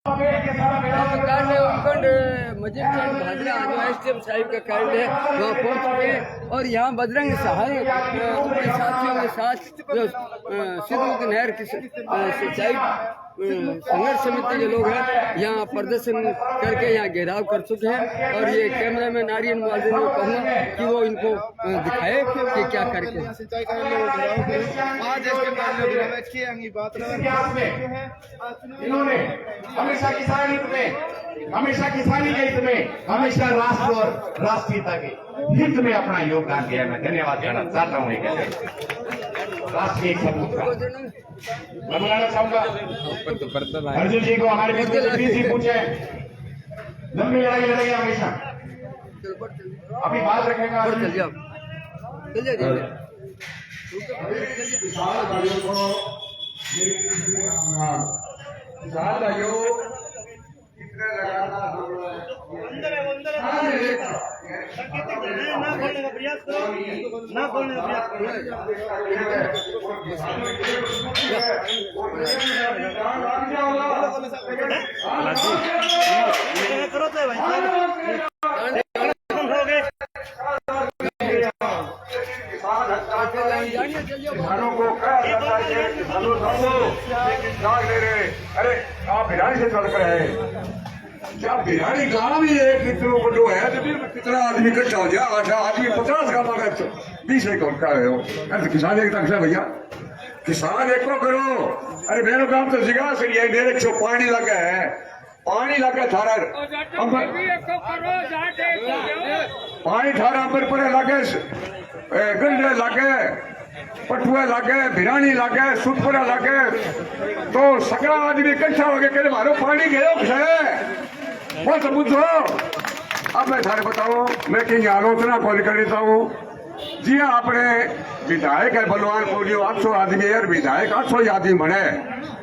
मजीद खान भादरा जो एसटीएम साहिब का कार्ड है वहाँ पहुँच चुके हैं और यहाँ बजरंग सहाय अपने साथियों के साथ जो सिद्धू नहर की सिंचाई संघर्ष समिति के लोग हैं यहाँ प्रदर्शन करके यहाँ घेराव कर चुके हैं और ये कैमरा मैन आर्यन मुआजिन को कहूँगा कि वो इनको दिखाए कि क्या करके सिंचाई आज इसके बात इन्होंने हमेशा किसानी के हित में हमेशा राष्ट्र और राष्ट्रीयता के हित में अपना योगदान दिया। मैं धन्यवाद देना चाहता हूँ राष्ट्रीय सबूत का मैं बुलाना चाहूंगा अर्जुन जी को। हमारे जी पूछे लंबी लड़ाई लड़ेगा हमेशा, अभी बात रखेगा ना खोलने का प्रयास करो तो भाई किसानों को ले रहे। अरे आप बिरानी से चल कर है क्या बिरानी गाँव भी है कितने बड़ो है तो कितना आदमी इकट्ठा हो जाए 8 आदमी 50 का 20 एक का है वो किसान एक तक से भैया किसान एक को करो। अरे मेरे काम तो जिगा सही है मेरे छो पानी लगा है पानी लगा थारा पानी थारा अंबर पर लगे गंडे लगे पटुआ लगे भिरानी लगे सुतपुरा लगे तो सगला आदमी इकट्ठा हो गए मारो पानी गयो है वो तो बुझो। अब मैं थारे बताओ मैं कहीं आलोचना कौन कर देता हूँ जी अपने विधायक है बलवान बोलियो 800 आदमी है विधायक 800 आदमी बने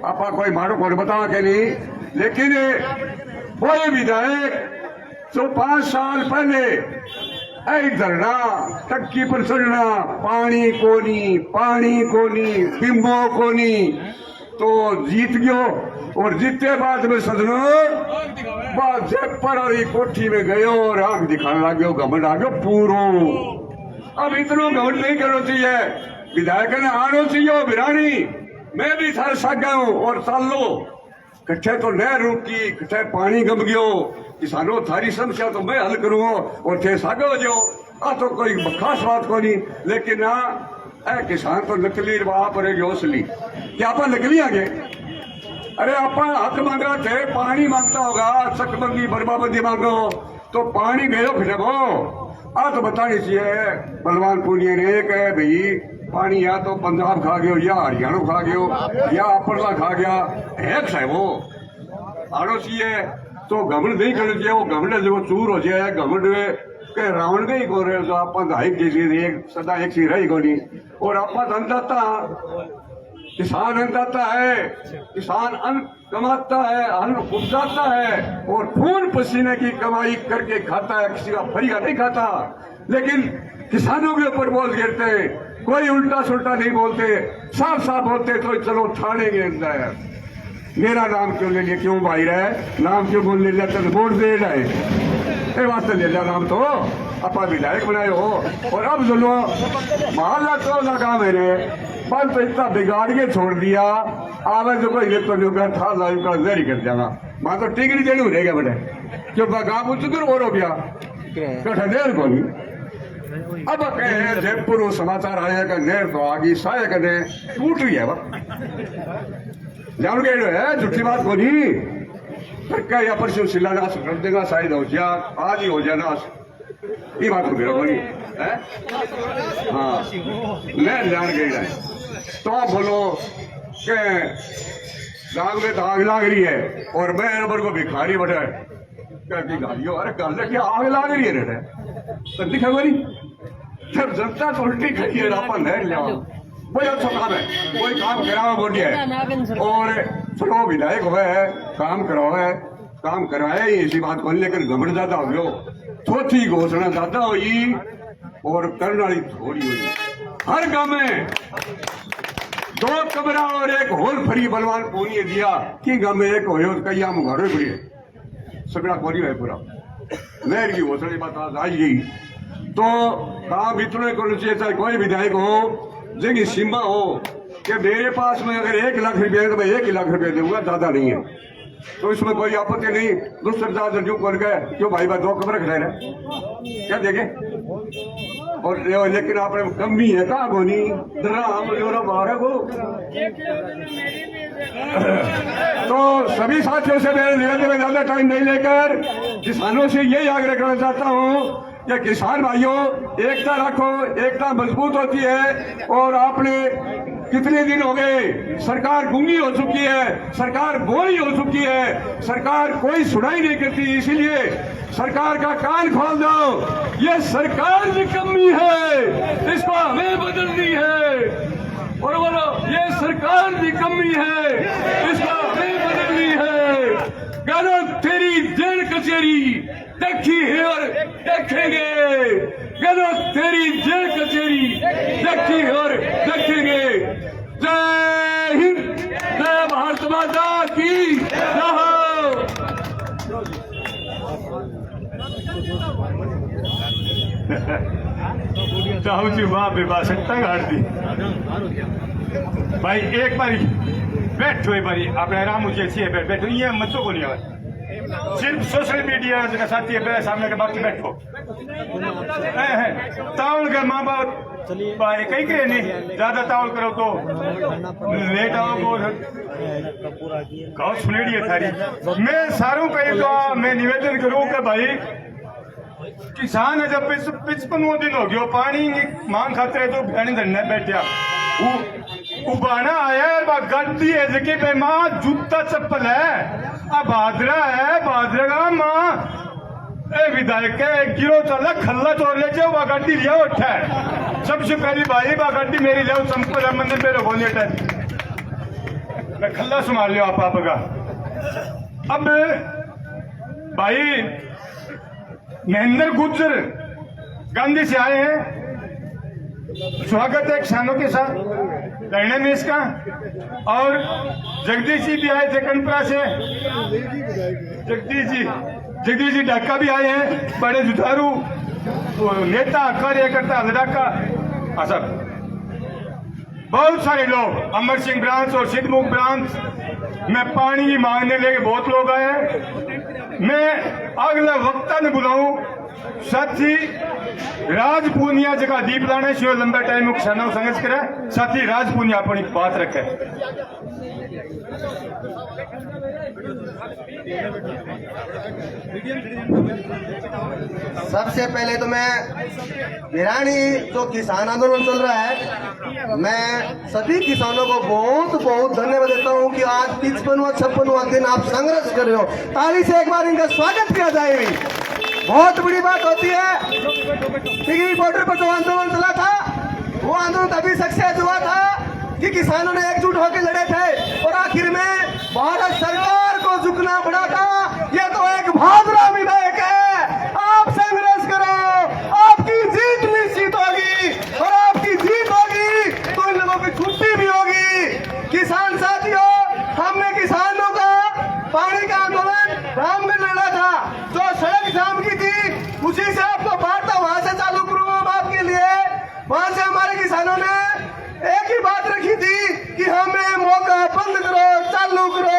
आप कोई मारो कौन बताओ के नहीं। लेकिन वही विधायक जो 5 साल पहले धरना टक्की पर चढ़ना पानी कोनी बिम्बो कोनी तो जीत गयो और जीते बाद में सदनो पर कोठी में गयो और आंख दिखाने लग गयो घमंड आ गयो पूरो। अब इतना घमंड नहीं करना चाहिए विधायक ने आना चाहिए बिरानी मैं भी थारे साथ गया हूँ और साल लो कट्ठे तो नहर रुकी कट्ठे पानी गम गयो किसानों थारी समस्या तो मैं हल करूँ और थे सागो जो आ तो कोई खास बात को नहीं। लेकिन ना किसान तो नकली वहां पर असली क्या आप नकली आ गए। अरे आप हक मांगा थे पानी मांगता होगा चकबंदी बर्बाबंदी मांगो तो पानी गयो फिरगो आ तो बतानी चाहिए बलवान पुनिया ने कहे भाई पानी या तो पंजाब खा गयो या हरियाणा खा गयो या अपरला खा गया है वो आड़ोसी है तो घमंड नहीं करना चाहिए। वो घमंड जो चूर हो जाए घमंड के रावण के ही को रहे तो आप एक सदा एक सी रही को नहीं। और आप अन्नदाता किसान अन्नदाता है किसान अन्न कमाता है अन्न उपजाता है और खून पसीने की कमाई करके खाता है किसी का फरिया नहीं खाता। लेकिन किसानों के ऊपर बोल गिरते कोई उल्टा सुल्टा नहीं बोलते साफ साफ बोलते तो चलो थाने के अंदर मेरा नाम क्यों ले लिया क्यों भाई रहे नाम क्यों बोल ले लिया तो वोट दे रहे वास्ते ले लिया नाम तो अपा विधायक बनाए हो। और अब सुनो मोहल्ला तो लगा मेरे बल तो इतना बिगाड़ के छोड़ दिया आवे जो कोई तो था लाइव का जहरी कर जाना मां तो टिकड़ी देनी रहेगा बेटे क्यों गा पूछ कर और हो गया कठा देर को नहीं। अब कहे जयपुर समाचार आया का नेर तो आगी साया कने टूट रही है जान गए है झूठी बात को नहीं क्या या परसों शिलान्यास कर देगा शायद हो जा आज ही हो जाना ये बात को मेरा बोली है हाँ मैं जान गई है तो आप बोलो के गांव में तो आग लाग रही है और मैं नंबर को भिखारी बैठा कहती गालियों अरे कल क्या आग लाग रही है तो दिखा बोली जब जनता तो उल्टी खड़ी है आप नहीं लिया कोई अच्छा काम है कोई काम करावा बोली है और चलो विधायक हुए है काम करवाए ऐसी बात को लेकर घमंड ज्यादा हो गयो चौथी घोषणा ज्यादा हुई और करने वाली थोड़ी हुई हर गांव में 2 कमरा और एक होल फ्री बलवान पूरी दिया कि गम एक होयो कई हम घरों पड़ी सगड़ा पूरी है पूरा मेहर की हौसले बात आज आई गई तो काम इतने करना चाहिए चाहे कोई विधायक हो जिनकी सीमा हो कि मेरे पास में अगर 1 लाख रुपया है तो मैं 1 लाख रुपया दूंगा, ज्यादा नहीं है, तो इसमें कोई आपत्ति नहीं। दूसरे दादा जो कर गए क्यों भाई 2 कमरे खड़े रहे क्या देखे और लेकिन आपने कमी है कहा गोनी मारे को। तो सभी साथियों से मेरे निवेदन में ज्यादा टाइम नहीं लेकर किसानों से यही आग्रह करना चाहता हूँ कि किसान भाइयों एकता रखो, एकता मजबूत होती है। और आपने कितने दिन हो गए सरकार गूंगी हो चुकी है, सरकार बोली हो चुकी है, सरकार कोई सुनाई नहीं करती, इसीलिए सरकार का कान खोल दो। ये सरकार निकम्मी है, इसको हमें बदलनी है। और बोलो ये सरकार निकम्मी है, इसको हमें बदलनी है। करो तेरी जेल कचहरी देखी है और देखेंगे, करो तेरी जेल कचहरी देखी है और देखेंगे। जय हिंद, जय भारत माता की जय। चाहू जी वहां बेबा सट्टा घाट दी भाई एक बारी बैठो, एक बारी अपने आराम मुझे बैठो, ये मत को नहीं है सिर्फ सोशल मीडिया का साथी है मेरे सामने के बाकी बैठो तावल कर माँ बाप कहीं करे नहीं ज्यादा तावल करो तो लेट आओ गाँव सुनेड़ी है थारी। मैं सारों का तो मैं निवेदन करूँ कि भाई किसान जब 55 दिन हो गयो पानी मांग खाते तो भेड़ धरने बैठा उबाना आया गड्डी है जगह पे माँ जूता चप्पल है अब भादरा है भादरा का माँ विधायक है गिरो चला खल्ला तोड़ ले जाओ वह गड्डी लिया उठा है सबसे पहली भाई वह गड्डी मेरी ले चंपल है मंदिर मेरे बोले मैं खल्ला संभाल लियो आप का। अब भाई महेंद्र गुज्जर गांधी से आए हैं, स्वागत है किसानों के साथ लड़ने में इसका। और जगदीश जी भी आए थे कनपुरा से, जगदीश जी ढाका भी आए हैं, बड़े जुझारू नेता कार्यकर्ता लड़ाका अच्छा बहुत सारे लोग अमर सिंह ब्रांच और सिद्धमुख ब्रांच में पानी भी मांगने लेके बहुत लोग आए हैं। मैं अगला वक्ता ने बुलाऊं साथी राज पूनिया जगह दीप लाने से लंबा टाइम किसानों संघर्ष करे साथी राज पूनिया अपनी बात रखे। सबसे पहले तो मैं भिरानी जो किसान आंदोलन चल रहा है मैं सभी किसानों को बहुत बहुत धन्यवाद देता हूं कि आज 55वां 56वां दिन आप संघर्ष कर रहे हो। ताली से एक बार इनका स्वागत किया जाए। बहुत बड़ी बात होती है कि बॉर्डर पर जो आंदोलन चला था वो आंदोलन तभी सक्सेस हुआ था कि किसानों ने एकजुट होकर लड़े थे और आखिर में भारत सरकार को झुकना पड़ा था। ये तो एक भादरा विधायक है, आप संघर्ष करो, आपकी जीत निश्चित होगी और आपकी जीत होगी तो इन लोगों की छुट्टी भी होगी। किसान साथियों, हमने किसानों का पानी का आंदोलन रामगढ़ लड़ा था, जो सड़क जाम की थी उसी से आपको वार्ता वहां से चालू करूंगा बात के लिए। वहां से हमारे किसानों ने एक ही बात रखी थी कि हमें मौका बंद करो, चालू करो,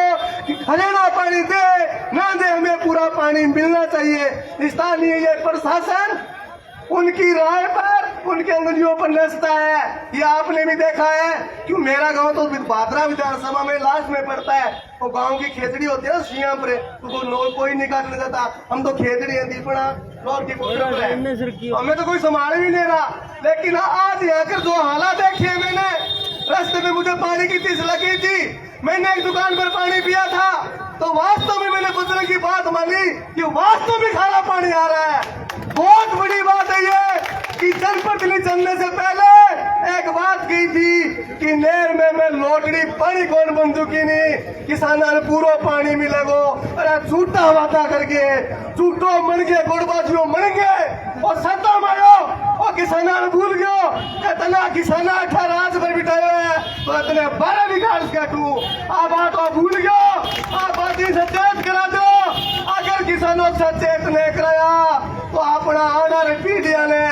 हरियाणा पानी दे ना दे हमें पूरा पानी मिलना चाहिए। स्थानीय ये प्रशासन उनकी राय पर उनके अंगुलियों पर नचता है। ये आपने भी देखा है कि मेरा गांव तो भादरा विधानसभा में लास्ट में पड़ता है। वो गांव की खेतड़ी होती है ना सीएम पर तो कोई निकाल नहीं देता, हम तो खेतड़ी है दीपना हमें तो कोई संभाल भी नहीं रहा। लेकिन आज यहाँ कर जो हालात देखे मैंने, रास्ते में मुझे पानी की तीस लगी थी, मैंने एक दुकान पर पानी पिया था तो वास्तव में मैंने बुजुर्ग की बात मानी कि वास्तव में खारा पानी आ रहा है। बहुत बड़ी बात है ये। कि जनप्रतिनिधि चलने से पहले एक बात की थी कि नेर में मैं लोटड़ी पानी कौन बन चुकी नहीं, किसाना ने पूरा पानी मिलेगो। अरे झूठा वादा करके झूठो मन के गुड़बाजियों मन गए और सत्ता मारो और किसाना ने भूल गयो इतना किसाना 18 राज पर बिठाया है तो इतने 12 विकास काटू आ बात को भूल गयो। आ बात ही सचेत करा दो, अगर किसानों सचेत नहीं कराया तो अपना आना पीढ़िया ने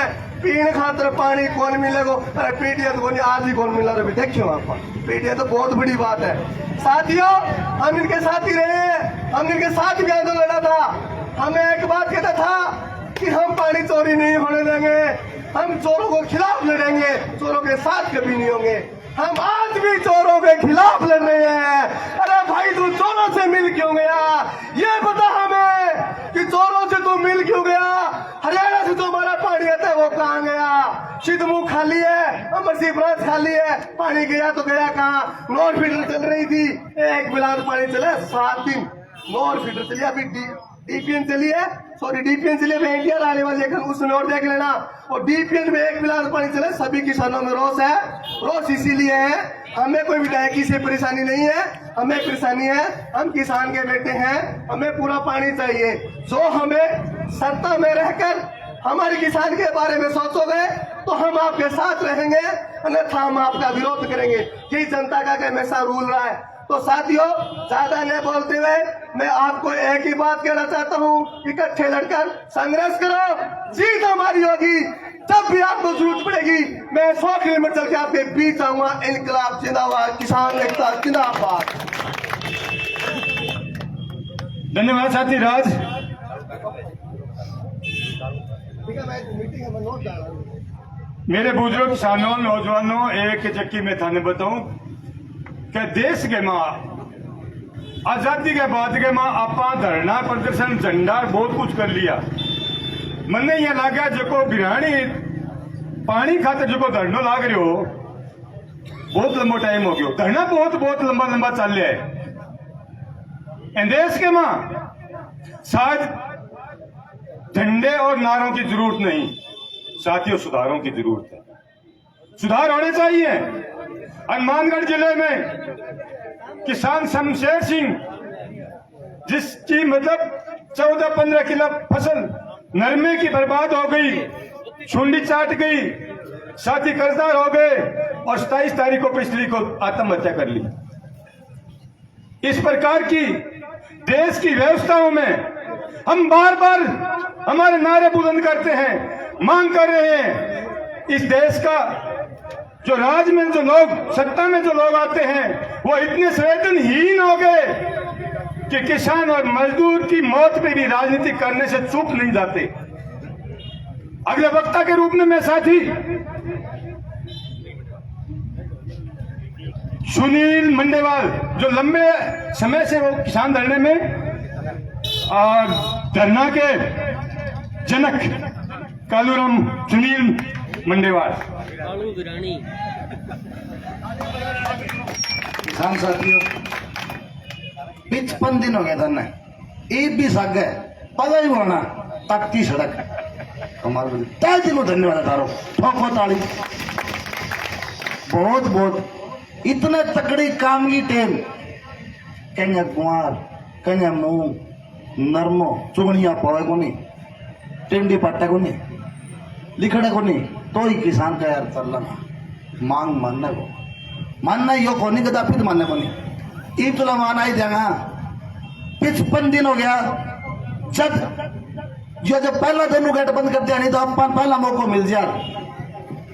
पीने खातर पानी कौन मिलेगा। अरे पीढ़िया तो कौन आज ही कौन मिला रहे देखियो आप, पीढ़िया तो बहुत बड़ी बात है साथियों। हम इनके साथ ही रहे, हम इनके साथ भी आंदोलन लड़ा था। हमें एक बात कहता था कि हम पानी चोरी नहीं होने देंगे, हम चोरों को खिलाफ लड़ेंगे, चोरों के साथ कभी नहीं होंगे। हम आज भी चोरों के खिलाफ लड़ रहे हैं। अरे भाई तू चोरों से मिल क्यों गया, ये बता हमें कि चोरों से तू मिल क्यों गया। हरियाणा से जो हमारा पानी आता है वो कहाँ गया। सिद्धमुख खाली है, अमरसिंह ब्रांच खाली है, पानी गया तो गया कहाँ। नोट फीडर चल रही थी, एक गिलास पानी चले 7 दिन नोट फीडर चली। अभी डीपीएन चली है, सॉरी डीपीएन चली है एनटीआर आने वाली है, उस नोट देख लेना। और डीपीएन में एक गिलास पानी चले, सभी किसानों में रोष है। रोष इसीलिए है, हमें कोई विधायकी से परेशानी नहीं है, हमें परेशानी है हम किसान के बेटे हैं, हमें पूरा पानी चाहिए। जो हमें सत्ता में रहकर हमारे किसान के बारे में सोचोगे तो हम आपके साथ रहेंगे, अन्यथा हम आपका विरोध करेंगे। यही जनता का हमेशा रूल रहा है। तो साथियों ज्यादा नहीं बोलते हुए मैं आपको एक ही बात कहना चाहता हूँ, इकट्ठे लड़कर संघर्ष करो, जीत हमारी होगी। जब भी आपको जरूरत पड़ेगी मैं 100 किलोमीटर चल के आपके बीच आऊंगा। इनकलाब जिंदाबाद, किसान एकता जिंदाबाद। धन्यवाद साथी राज। मेरे बुजुर्ग किसानों नौजवानों, एक चक्की में थाने बताऊं कि देश के मां आजादी के बाद के मां आपा धरना प्रदर्शन झंडा बहुत कुछ कर लिया। मन्ने ये लगा जो बिरानी पानी खाते जो धरनो लाग रहे हो बहुत लंबा टाइम हो गया, धरना बहुत लंबा चल रहा है। देश के मां शायद झंडे और नारों की जरूरत नहीं, साथियों सुधारों की जरूरत है। सुधार होने चाहिए। हनुमानगढ़ जिले में किसान शमशेर सिंह, जिसकी मतलब 14-15 किलो फसल नरमे की बर्बाद हो गई, छुंडी चाट गई, साथी कर्जदार हो गए और 27 तारीख को पिछली को आत्महत्या कर ली। इस प्रकार की देश की व्यवस्थाओं में हम बार बार हमारे नारे बुलंद करते हैं, मांग कर रहे हैं। इस देश का जो राज में जो लोग, सत्ता में जो लोग आते हैं वो इतने संवेदनहीन हो गए कि किसान और मजदूर की मौत पे भी राजनीति करने से चुप नहीं जाते। अगले वक्ता के रूप में मैं साथी सुनील मंडेवाल, जो लंबे समय से वो किसान धरने में और धरना के जनक कालूराम सुनील मंडेवाल। किसान साथियों 55 दिन हो गए धरना, एक भी साग है पता ही होना तकती सड़क हमारे तय दिनों धन्यवाद तारो ठोको ताली। बहुत इतने तकड़ी काम की टेम कन्या कुमार कन्या मुंह नरमो चुगनिया पड़े को नहीं, टिंडी पट्टे को नहीं, लिखड़े को नहीं, तो ही किसान का यार चलना मांग मानना यो को नहीं कदा फिर मानने को नहीं। ईद तुला माना ही देगा 55 दिन हो गया। जब पहला दिन गेट बंद कर दिया नहीं तो अपन पहला मौका मिल जा।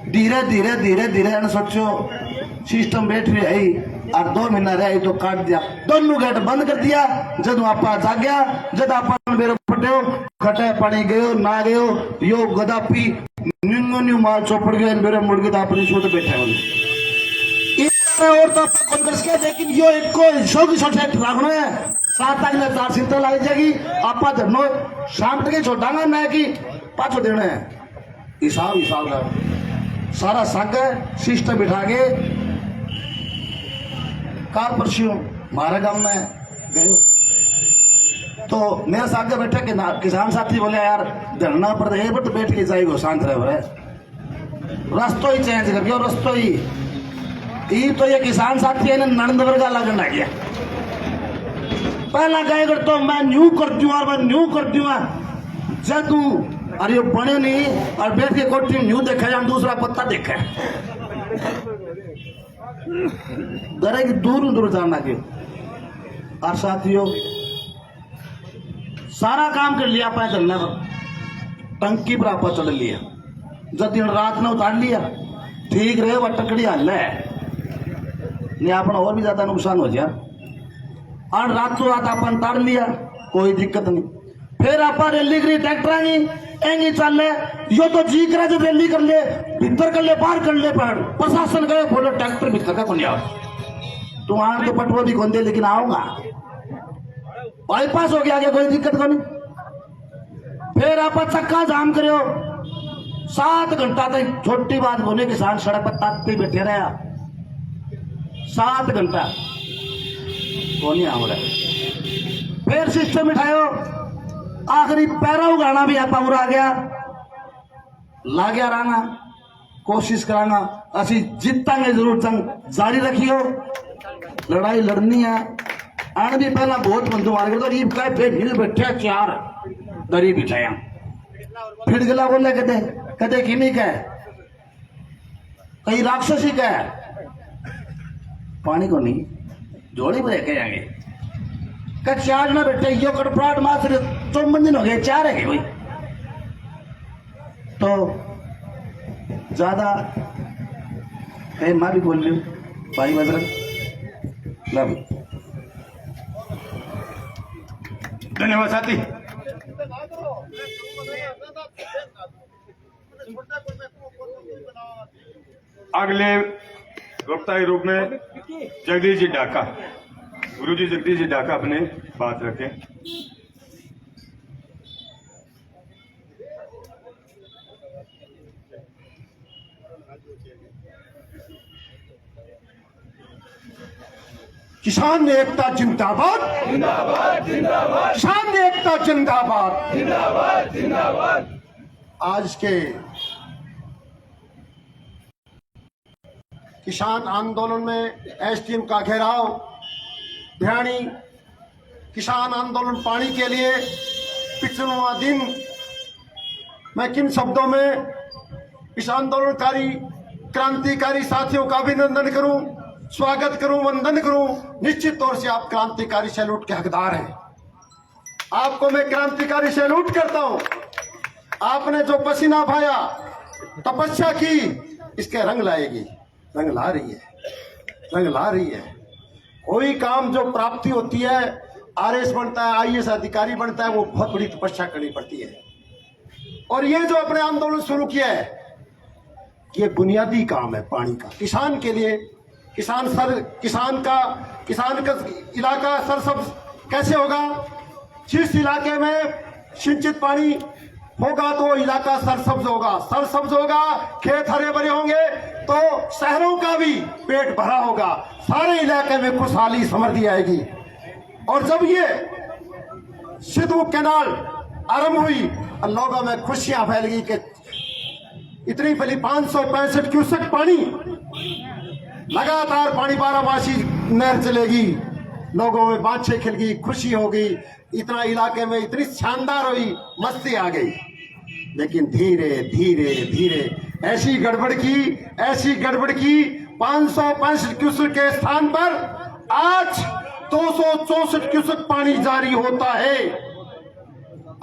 धीरे सोचो सिस्टम बैठ रही है और 2 महीना रहे तो काट दिया, दोनों गेट बंद कर दिया। जब आप जाग्या जब अपन मेरे पटे खटे पानी गयो ना गयो यो गदापी न्यू माल चौपड़ गए मेरे मुर्गे तो अपनी सोच बैठे होने और तो कांग्रेस के, लेकिन यो एक को शोकी छोटे रखना है 7 तक में 4 सीटें लाई जाएगी। आप धरनो शाम तक छोटांगा मैं कि पाछो देना है हिसाब का सारा साग सिस्टम बिठा के कार परसियों हमारे गांव में गए तो मेरे साथ बैठे कि किसान साथी बोले यार धरना पर तो बैठ के जाएगा शांत रहे रस्तो ही चेंज कर दिया, रस्तो ही तो ये किसान साथी है नंद वर्गा लगन लग गया। पहला कहे कर तो मैं न्यू करती हूँ और मैं न्यू करती हूँ, जब तू अरे बने नहीं और बैठ के कोठी न्यू देखा या दूसरा पत्ता देखा दरे की दूर जाना क्यों। और साथियों सारा काम कर लिया पाए करने पर, टंकी पर आपा चढ़ लिया, जब दिन रात ने उतार लिया ठीक रहे वह टकड़ी हल है नहीं अपना और भी ज्यादा नुकसान हो जाए। और रातों रात अपन तार लिया कोई दिक्कत नहीं। फिर आप रैली करी ट्रैक्टर एंगी चल ले यो तो जी करा जो रैली कर ले भीतर कर ले बाहर कर ले पर प्रशासन गए बोलो ट्रैक्टर भीतर का कौन आओ तू आन तो पटवा भी कौन दे लेकिन आओगा बाईपास हो गया आगे कोई दिक्कत को नहीं। फिर आप चक्का जाम करो 7 घंटा तक छोटी बात बोले किसान सड़क पर ताकते बैठे रहा 7 घंटा कौन आ रहा। फिर सिस्टम बिठायो आखिरी पैरा उगाना भी आप आ गया ला गया रहना कोशिश कराना असी जीतांगे जरूर जंग जारी रखियो लड़ाई लड़नी है। आने भी पहला बहुत बंधु मार गए तो रीब का फिर हिल बैठे 4 दरी बिछाया फिर गला बोले कदे कदे किन्हीं का कहीं राक्षसी का पानी को नहीं जोड़ी में लेके जाएंगे का 4 ना बैठे यो कड़पड़ाट मात्र 54 दिन हो गए 4 है भाई तो ज्यादा माँ भी बोल रही हूँ भाई बजरंग ला भाई धन्यवाद साथी। अगले वक्ता के रूप में जगदीश जी ढाका, गुरु जी जगदीश जी ढाका अपने बात रखें। किसान एकता जिंदाबाद जिंदाबाद जिंदाबाद, किसान एकता जिंदाबाद जिंदाबाद जिंदाबाद। आज के किसान आंदोलन में एसटीएम का घेराव, भिरानी किसान आंदोलन पानी के लिए 55वां दिन। मैं किन शब्दों में इस आंदोलनकारी क्रांतिकारी साथियों का अभिनंदन करूं, स्वागत करूं, वंदन करूं। निश्चित तौर से आप क्रांतिकारी सैल्यूट के हकदार हैं। आपको मैं क्रांतिकारी सैल्यूट करता हूं। आपने जो पसीना बहाया, तपस्या की, इसके रंग लाएगी, रंग ला रही है, रंग ला रही है। कोई काम जो प्राप्ति होती है, आरएस बनता है, आईएएस अधिकारी बनता है, वो बहुत बड़ी तपस्या करनी पड़ती है। और ये जो अपने आंदोलन शुरू किया है, ये बुनियादी काम है पानी का। किसान के लिए किसान का इलाका सरसब्ज कैसे होगा? जिस इलाके में सिंचित पानी होगा तो इलाका सरसब्ज होगा, सरसब्ज होगा, खेत हरे भरे होंगे तो शहरों का भी पेट भरा होगा, सारे इलाके में खुशहाली समृद्धि आएगी। और जब ये सिद्धू कैनाल आरंभ हुई और लोगों में खुशियां फैल गई कि इतनी पहली 565 क्यूसेक पानी लगातार पानी 12 नहर चलेगी, लोगों में बाँछें खिल गई, खुशी हो गई, इतना इलाके में इतनी शानदार हुई, मस्ती आ गई। लेकिन धीरे धीरे धीरे ऐसी गड़बड़ की 565 क्यूसेक के स्थान पर आज 264 क्यूसेक पानी जारी होता है।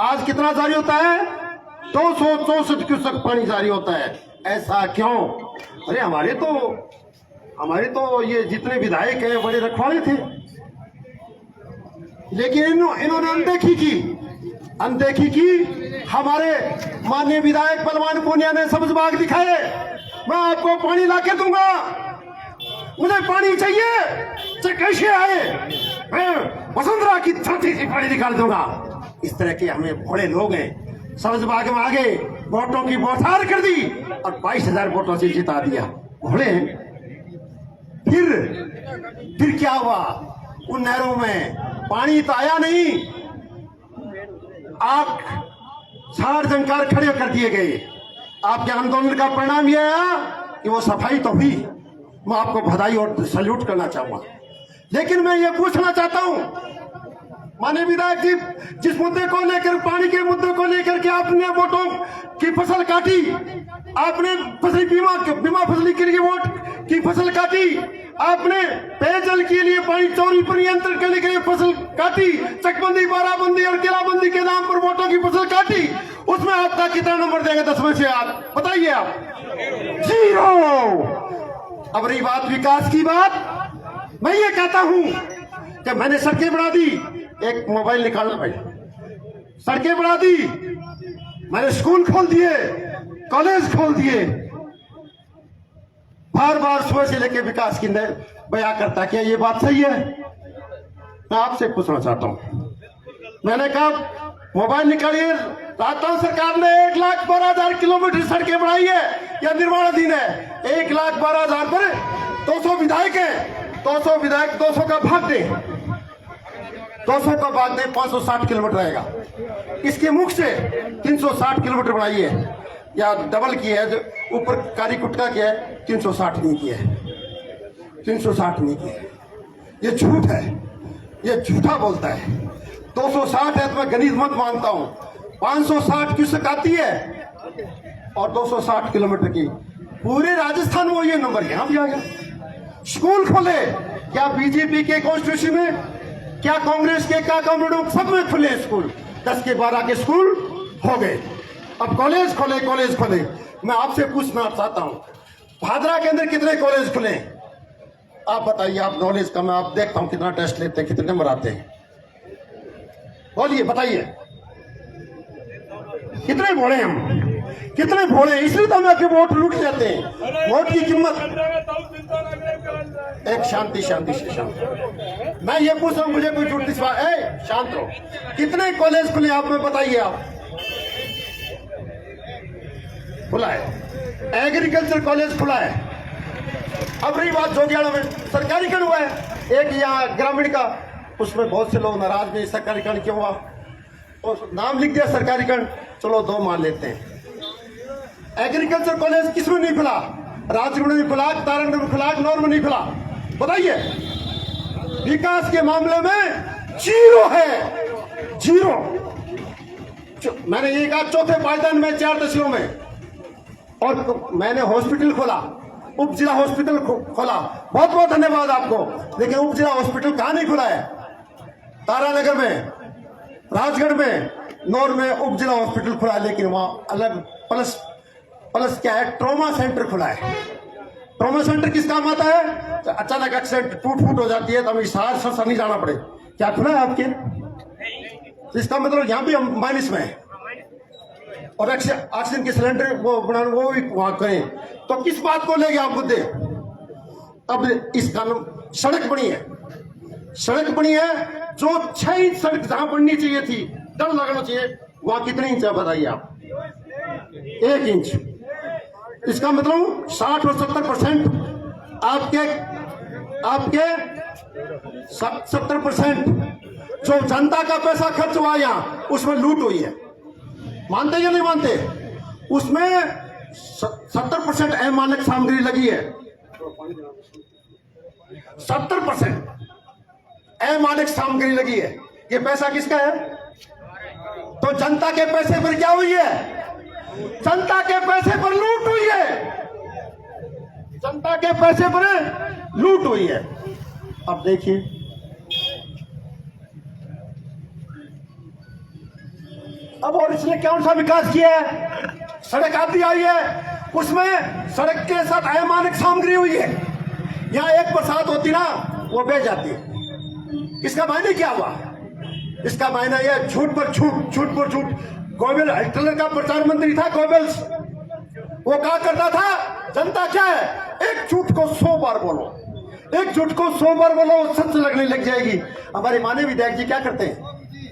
आज कितना जारी होता है? 264 क्यूसेक पानी जारी होता है। ऐसा क्यों? अरे हमारे तो ये जितने विधायक हैं बड़े रखवाले थे, लेकिन इन्होंने अनदेखी की। हमारे माननीय विधायक बलवान पूनिया ने सब्ज बाग दिखाए, मैं आपको पानी लाके दूंगा, मुझे पानी चाहिए, चाहे कैसे आए, मैं वसुंधरा की धरती से पानी निकाल दूंगा। इस तरह के हमें बड़े लोग हैं। सब्ज बाग में आगे वोटों की बौछार कर दी और 22,000 वोटों से जिता दिया। घोड़े फिर क्या हुआ? उन नहरों में पानी तो आया नहीं, आग झाड़ झंकार खड़े कर दिए गए। आपके आंदोलन का परिणाम यह आया कि वो सफाई तो हुई। मैं आपको बधाई और सैल्यूट करना चाहूंगा। लेकिन मैं ये पूछना चाहता हूं, माननीय विधायक जी, जिस मुद्दे को लेकर, पानी के मुद्दे को लेकर के आपने वोटों की फसल काटी, आपने फसल बीमा फसली के लिए वोट की फसल काटी, आपने पेयजल के लिए पानी चोरी पर नियंत्रण करने के लिए फसल काटी, चकबंदी, बाराबंदी और किलाबंदी के नाम पर वोटों की फसल काटी, उसमें आपका कितना नंबर देंगे 10 में से? आप बताइए। आप 0। अब रही बात विकास की बात, मैं ये कहता हूं कि मैंने सड़कें बढ़ा दी, एक मोबाइल निकालना भाई, सड़कें बढ़ा दी, मैंने स्कूल खोल दिए, कॉलेज खोल दिए, बार बार सुबह से लेकर विकास की बयां करता। क्या ये बात सही है? मैं आपसे पूछना चाहता हूं। मैंने कहा मोबाइल निकालिए, राजस्थान सरकार ने 1,12,000 किलोमीटर सड़कें बढ़ाई है या निर्माणाधीन है। 1,12,000 पर 200 विधायक है, 200 विधायक 200 का भाग दे, 200 का भाग दे 560 किलोमीटर आएगा। इसके मुख से 360 किलोमीटर बढ़ाई है या डबल की है, जो ऊपर कारीकुटका की है 360 नहीं की है, 360 नहीं की है। ये झूठ है, ये झूठा बोलता है। 260 है तो मैं गणित मत मानता हूं। 560 क्यूसेक आती है और 260 किलोमीटर की, पूरे राजस्थान में ये नंबर यहां भी आ गया। स्कूल खोले, क्या बीजेपी के कॉन्स्टिट्यूशन में, क्या कांग्रेस के, क्या कम्युनिस्ट, सब में खुले स्कूल, 10 के 12 के स्कूल हो गए। अब कॉलेज खोले, कॉलेज खोले। मैं आपसे पूछना चाहता हूं, भादरा के अंदर कितने कॉलेज खुले? आप बताइए। आप नॉलेज का, मैं आप देखता हूं कितना टेस्ट लेते हैं, कितने नंबर आते हैं, बोलिए, बताइए। कितने भोले हम, कितने भोले, इसलिए तो हम आपके वोट लूट जाते हैं। वोट की कीमत, एक शांति शांति से शांति। मैं ये पूछ रहा हूं, मुझे कोई झूठ नहीं सवाल है, शांत रहो। कितने कॉलेज खुले आप में बताइए। आप खुला है, एग्रीकल्चर कॉलेज खुला है। अब रही बात जोगियाड़ा में सरकारीकरण हुआ है, एक यहाँ ग्रामीण का, उसमें बहुत से लोग नाराज में सरकारीकरण क्यों हुआ, और नाम लिख दिया सरकारीकरण, चलो 2 मान लेते हैं। एग्रीकल्चर कॉलेज किसमें नहीं खुला? राजगढ़ में खुला, तारंगढ़ में खुला, नौर में नहीं खुला? बताइए। विकास के मामले में 0 है, 0। मैंने ये कहा चौथे पायदान में 4 तहसीलों में, और मैंने हॉस्पिटल खोला, उप जिला हॉस्पिटल खोला, बहुत बहुत धन्यवाद आपको। लेकिन उप जिला हॉस्पिटल कहां नहीं खुला है? तारानगर में, राजगढ़ में, नौर में उप जिला हॉस्पिटल खुला है, लेकिन वहां अलग प्लस क्या है, ट्रॉमा सेंटर खुला है। ट्रॉमा सेंटर किस काम आता है? तो अचानक एक्सीडेंट, टूट हो जाती है तो हमें सर नहीं जाना पड़े, क्या खुला है आपके? इसका मतलब यहां भी हम माइनस में है। और ऑक्सीजन के सिलेंडर वो भी वहां करें, तो किस बात को लेके आप मुद्दे? अब इस कानून, सड़क बनी है, सड़क बनी है, जो 6 इंच सड़क जहां बननी चाहिए थी, डर लगना चाहिए, वहां कितने इंच है बताइए आप? 1 इंच। इसका मतलब 60 और 70% आपके 70% जो जनता का पैसा खर्च हुआ यहाँ, उसमें लूट हुई है। मानते या नहीं मानते? उसमें 70% अमानक सामग्री लगी है, 70% अमानक सामग्री लगी है। ये पैसा किसका है? तो जनता के पैसे पर क्या हुई है? जनता के पैसे पर लूट हुई है, जनता के पैसे पर लूट हुई है। अब देखिए, अब और इसने कौन सा विकास किया है? सड़क आती आई है, उसमें सड़क के साथ अमानक सामग्री हुई है। यहां एक बरसात होती ना, वो बह जाती है। इसका मायने क्या हुआ? इसका मायना यह झूठ पर झूठ, झूठ पर झूठ। गोविल हिटलर का प्रचार मंत्री था गोवेल्स, वो कहा करता था जनता क्या है, एक झूठ को 100 बार बोलो, एक झूठ को 100 बार बोलो, सच लगने लग जाएगी। हमारे माननीय विधायक जी क्या करते हैं?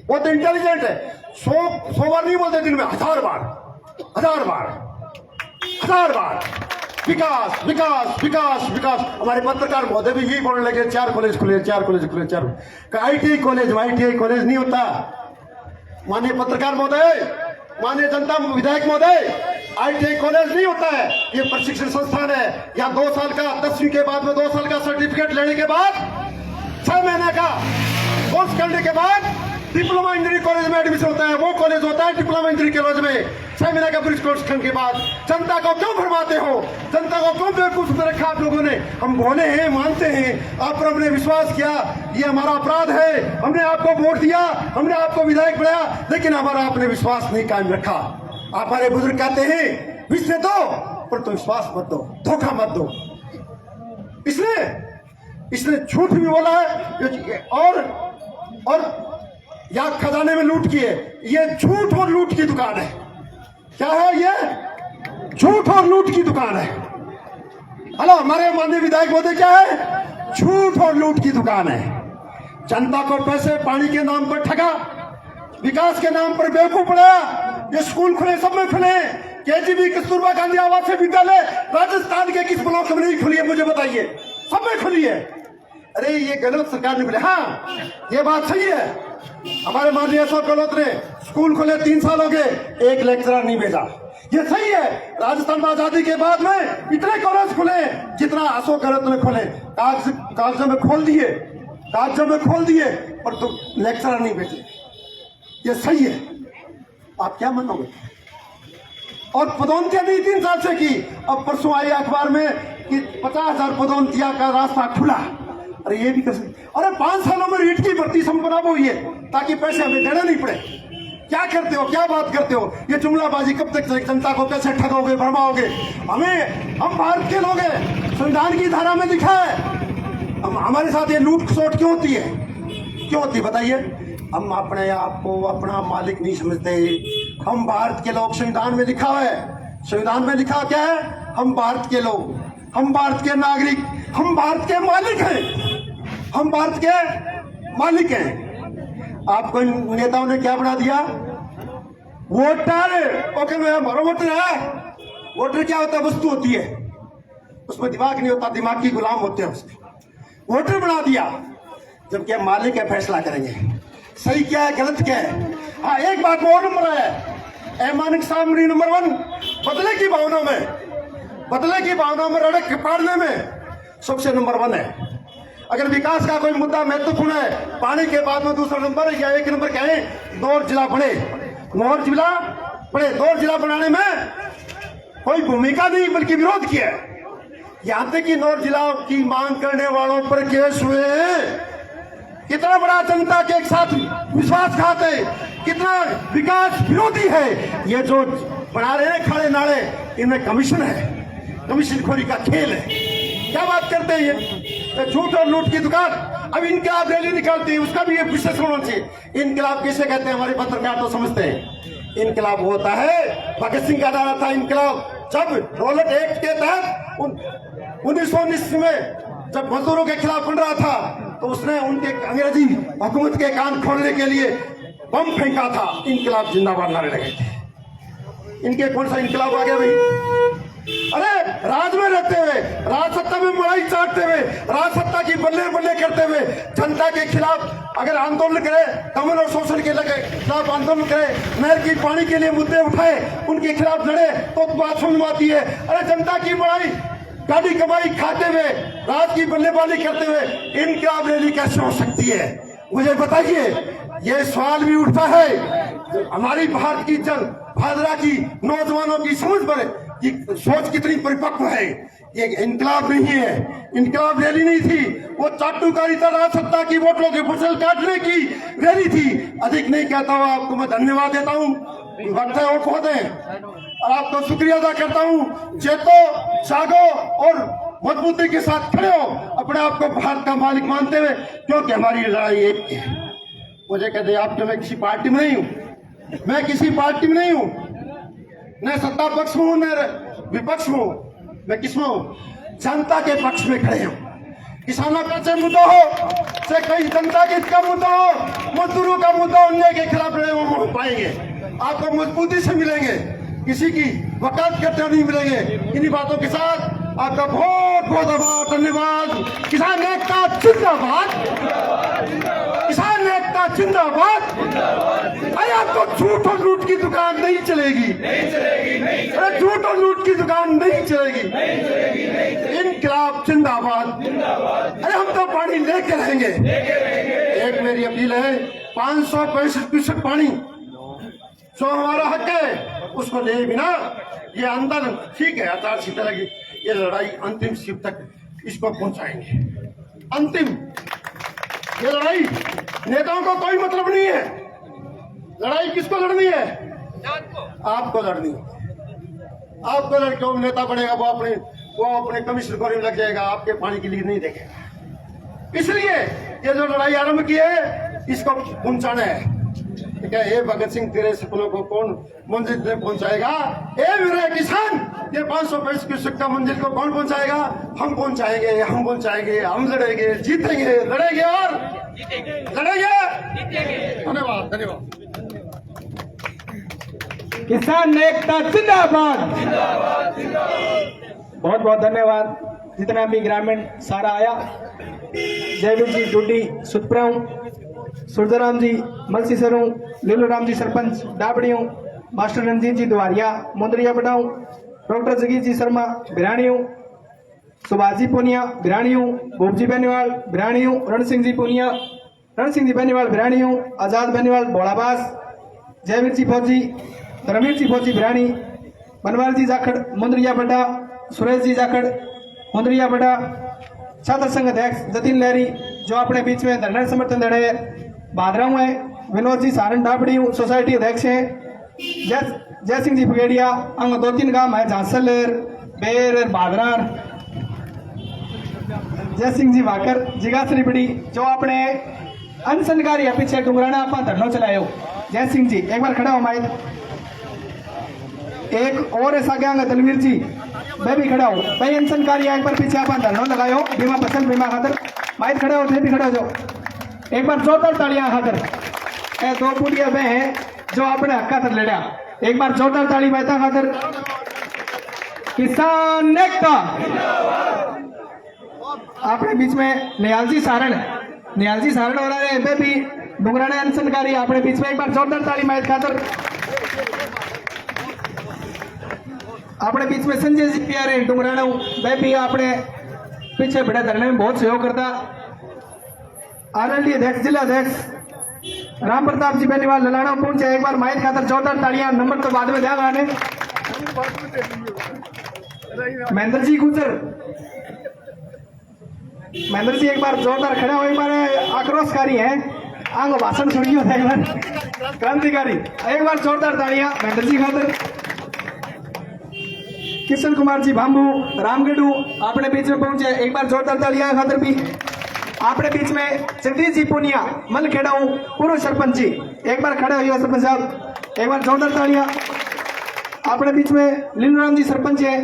वो तो इंटेलिजेंट है, 100 बार नहीं बोलते दिन में, 1000 बार, 1000 बार, 1000 बार विकास विकास विकास विकास। हमारे पत्रकार महोदय भी यही बोलने लगे, 4 कॉलेज खुले, 4 कॉलेज खुले, 4 ITI कॉलेज नहीं होता। माननीय पत्रकार महोदय, माननीय जनता विधायक महोदय, ITI कॉलेज नहीं होता है, ये प्रशिक्षण संस्थान है। यहाँ 2 साल का 10वीं के बाद में 2 साल का सर्टिफिकेट लेने के बाद 6 महीने का कोर्स करने के बाद डिप्लोमा इंजीनियरिंग कॉलेज में एडमिशन होता है। वो कॉलेज होता है डिप्लोमा इंजीनियरिंग कॉलेज में 6 महीने का ब्रिज कोर्स करने के बाद। जनता को क्यों भरमाते हो? जनता को क्यों बेवकूफ में रखा आप लोगों ने? हम बोले हैं, मानते हैं, आप पर हमने विश्वास किया, ये हमारा अपराध है, हमने आपको वोट दिया, हमने आपको विधायक बनाया, लेकिन हमारा आपने विश्वास नहीं कायम रखा। हमारे बुजुर्ग कहते हैं विश्वास दो पर तो विश्वास मत दो, धोखा मत दो। इसने झूठ भी बोला है और या खजाने में लूट की है। ये झूठ और लूट की दुकान है। क्या है ये? झूठ और लूट की दुकान है। हेलो, हमारे माननीय विधायक महोदय, क्या है? झूठ और लूट की दुकान है। जनता को पैसे पानी के नाम पर ठगा, विकास के नाम पर बेवकूफ बनाया। ये स्कूल खुले, सब में खुले, KGB कस्तूरबा गांधी आवासीय विद्यालय राजस्थान के किस ब्लॉक में नहीं खुली है? मुझे बताइए। सब में खुली है। अरे ये गलत सरकार ने बोले। हाँ, ये बात सही है। हमारे माननीय अशोक गहलोत ने स्कूल खोले, 3 साल हो गए, एक लेक्चरर नहीं भेजा। ये सही है। राजस्थान में आजादी के बाद में इतने कॉलेज खुले जितना अशोक गहलोत ने खोले, कागजों में खोल दिए और तो लेक्चरर नहीं भेजे। ये सही है। आप क्या मानोगे? और पदोन्नतियां नहीं 3 साल से की। अब परसों आई अखबार में कि 50,000 पदोन्नतियां का रास्ता खुला। अरे ये भी कर सकते। अरे 5 सालों में रीट की भर्ती संपन्न हुई है ताकि पैसे हमें देना नहीं पड़े। क्या करते हो? क्या बात करते हो? ये जुमलाबाजी कब तक चलेगी? जनता को कैसे ठगोगे, भरमाओगे? हम भारत के लोग हैं, संविधान की धारा में लिखा है। हमारे साथ ये लूट खसोट क्यों होती है? क्यों होती बताइए? हम अपने आप को अपना मालिक नहीं समझते। हम भारत के लोग, संविधान में लिखा है। संविधान में लिखा क्या है? हम भारत के लोग, हम भारत के नागरिक, हम भारत के मालिक हैं। हम भारत के मालिक हैं। आपको नेताओं ने क्या बना दिया? वोटर। ओके, मैं हमारा वोटर है। वोटर क्या होता है? वस्तु होती है, उसमें दिमाग नहीं होता, दिमाग की गुलाम होते हैं उसके। वोटर बना दिया, जबकि मालिक है, फैसला करेंगे सही क्या है, गलत क्या है। हाँ, एक बात में और नंबर है, ऐमानिक सामरी नंबर 1, बदले की भावना में रड़क पाड़ने में सबसे नंबर 1 है। अगर विकास का कोई मुद्दा महत्वपूर्ण है, पानी के बाद में दूसरा नंबर या 1 नंबर कहें, नौर जिला बढ़े। दौर जिला बनाने में कोई भूमिका नहीं बल्कि विरोध किया। यहां तक कि नौर जिला की मांग करने वालों पर केस हुए। कितना बड़ा जनता के साथ विश्वासघात है, कितना विकास विरोधी है। ये जो बना रहे हैं खाड़े नाले, इनमें कमीशन है, कमीशन खोरी का खेल है। क्या बात करते हैं ये? झूठ और लूट की दुकान। अब इनकलाब रैली निकालती है, उसका भी एक विशेष होना चाहिए। इनकलाब किसे कहते हैं? हमारे पत्रकार तो समझते हैं। इनकलाब होता है, भगत सिंह का नारा था इनकलाब। जब रॉलेट एक्ट के तहत 1919 में जब मजदूरों के खिलाफ बन रहा था, तो उसने उनके अंग्रेजी हुकूमत के कान खोलने के लिए बम फेंका था। इनकलाब जिंदाबाद नारे लगे थे। इनके कौन सा इनकलाब आ गया भाई? अरे राज में रहते हुए, राज सत्ता में मलाई चाटते हुए, राज सत्ता की बल्ले बल्ले करते हुए जनता के खिलाफ अगर आंदोलन करे, दमन और शोषण के खिलाफ आंदोलन करे, नहर की पानी के लिए मुद्दे उठाए, उनके खिलाफ लड़े, तो बात समझ में आती है। अरे जनता की बड़ाई, गाड़ी कमाई खाते हुए, राज की बल्लेबाजी करते हुए इनकलाब रैली कैसे हो सकती है? मुझे बताइए। ये सवाल भी उठता है। हमारी भारत की भादरा की नौजवानों की समझ पर कि सोच कितनी परिपक्व है। ये इनकलाब नहीं है, इनकलाब रैली नहीं थी, वो चाटुकारी था, राज सत्ता की वोटों के फसल काटने की रैली थी। अधिक नहीं कहता हुआ आपको मैं धन्यवाद देता हूँ। वक्त है और बहुत है, और आपको शुक्रिया अदा करता हूँ। जेतो, जागो और मजबूती के साथ खड़े हो, अपने आप को भारत का मालिक मानते हुए, क्योंकि हमारी लड़ाई एक है। मुझे कहते आप, मैं किसी पार्टी में नहीं हूँ, मैं किसी पार्टी में नहीं हूँ, न सत्ता पक्ष में हूँ न विपक्ष में हूँ। मैं किसमें हूँ? जनता के पक्ष में खड़े हूँ। किसानों का चाहे मुद्दा हो, चाहे कहीं जनता के का मुद्दा हो, मजदूरों का मुद्दा हो, उनके खिलाफ लड़े हो पाएंगे। आपको मजबूती से मिलेंगे, किसी की वकालत करते हुए नहीं मिलेंगे। इन्हीं बातों के साथ आपका बहुत बहुत धन्यवाद। किसान एकता जिंदाबाद, किसान एकता जिंदाबाद। तो झूठ और लूट की दुकान नहीं चलेगी, अरे झूठ और लूट की दुकान नहीं चलेगी। इनकलाब जिंदाबाद। अरे हम तो पानी लेके रहेंगे। एक मेरी अपील है, 565 पानी जो हमारा हक है उसको ले बिना ये आंदोलन, ठीक है आचार संहिता लगी, ये लड़ाई अंतिम सीट तक इसको पहुंचाएंगे। अंतिम ये लड़ाई, नेताओं को कोई मतलब नहीं है। लड़ाई किसको लड़नी है? आपको लड़नी है। आपको लड़ जो नेता बनेगा वो अपने कमिश्नर को लग जाएगा, आपके पानी की लीड नहीं देखेगा। इसलिए ये जो लड़ाई आरंभ की है इसको पहुंचाना है। क्या हे भगत सिंह, तेरे सपनों को कौन मंजिल तक पहुंचाएगा? ए मेरे किसान, ये 565 क्यूसेक का मंजिल को कौन पहुंचाएगा? हम पहुंचाएंगे, हम पहुंचाएंगे, हम लड़ेंगे, जीतेंगे, लड़ेंगे और लड़ेंगे। धन्यवाद, धन्यवाद। किसान एकता जिंदाबाद। बहुत बहुत धन्यवाद जितना भी ग्रामीण सारा आया। जयवीर जी डूडी सुतप्राऊ, सूरजराम जी मलसीसरू, लीलू राम जी सरपंच डाबड़ियों, मास्टर रणजीत जी द्वारिया मुंदरिया बटाऊ, डॉक्टर जगीर जी शर्मा भिराणियों, सुभाष जी पुनिया भिराणियों, भूपजी बेनीवाल भिराणियों, रण सिंह जी पुनिया, रण सिंह जी बेनीवाल भिराणियों, आजाद बेनीवाल भोलाबास, जयवीर जी फौजी, धर्मवीर जी फौजी भिराणी, बनवाल जी जाखड़ मुंदरिया बटा, सुरेश जी जाखड़ मुंदरिया बटा, छात्र संघ अध्यक्ष जतिन लहरी जो अपने बीच में धरना समर्थन दे रहे हैं, भादराऊ है, विनोद जी सारण डाबड़ी सोसाइटी अध्यक्ष है, जय सिंह जी फुगेड़िया, अंग 2-3 गांव है, झांसल बेर भादरार, जय सिंह जी वाकर जिगासरी बड़ी जो अपने अनशनकारी है पीछे डुंगराना आप धरना चलायो। जय सिंह जी एक बार खड़ा हो माइक। एक और ऐसा गैंग दलवीर जी मैं भी खड़ा हूँ भाई, अनशनकारी एक बार पीछे आप धरना लगायो बीमा फसल बीमा खातर। माइक खड़े हो, भी खड़े हो जाओ, एक बार जोरदार तालियां खातर। 2 पुड़िया वे हैं जो अपने हक खातर लड़ा, एक बार जोरदार ताली बहता खातर। किसान एकता। अपने बीच में निहाल जी सारण हो रहा है, वे भी डुंगराना अनशनकारी अपने बीच में, एक बार जोरदार ताली माइक खातर। अपने बीच में संजय जी प्यारे डुंगराना, वे भी अपने पीछे बड़े धरने में बहुत सहयोग करता। आरएलडी अध्यक्ष जिला अध्यक्ष राम प्रताप जी बेनीवाल ललाना पहुंचे, एक बार माइक खातर जोरदार तालियां, नंबर तो बाद में ध्यान आने। महेंद्र जी गुजर, महेंद्र जी एक बार जोरदार खड़े हो, एक बार आक्रोशकारी है, आंग भाषण सुनिए होता है, एक बार क्रांतिकारी, एक बार जोरदार तालियां महेंद्र जी खातर। किशन कुमार जी भांबू रामगढ़ अपने बीच में पहुंचे, एक बार जोरदार तालियां खातर भी। अपने बीच में जगदीश जी पुनिया मल खेड़ा पूर्व सरपंच जी, एक बार खड़े हुए सरपंच साहब, एक बार जोरदार तालियां। अपने बीच में लीलू राम जी सरपंच है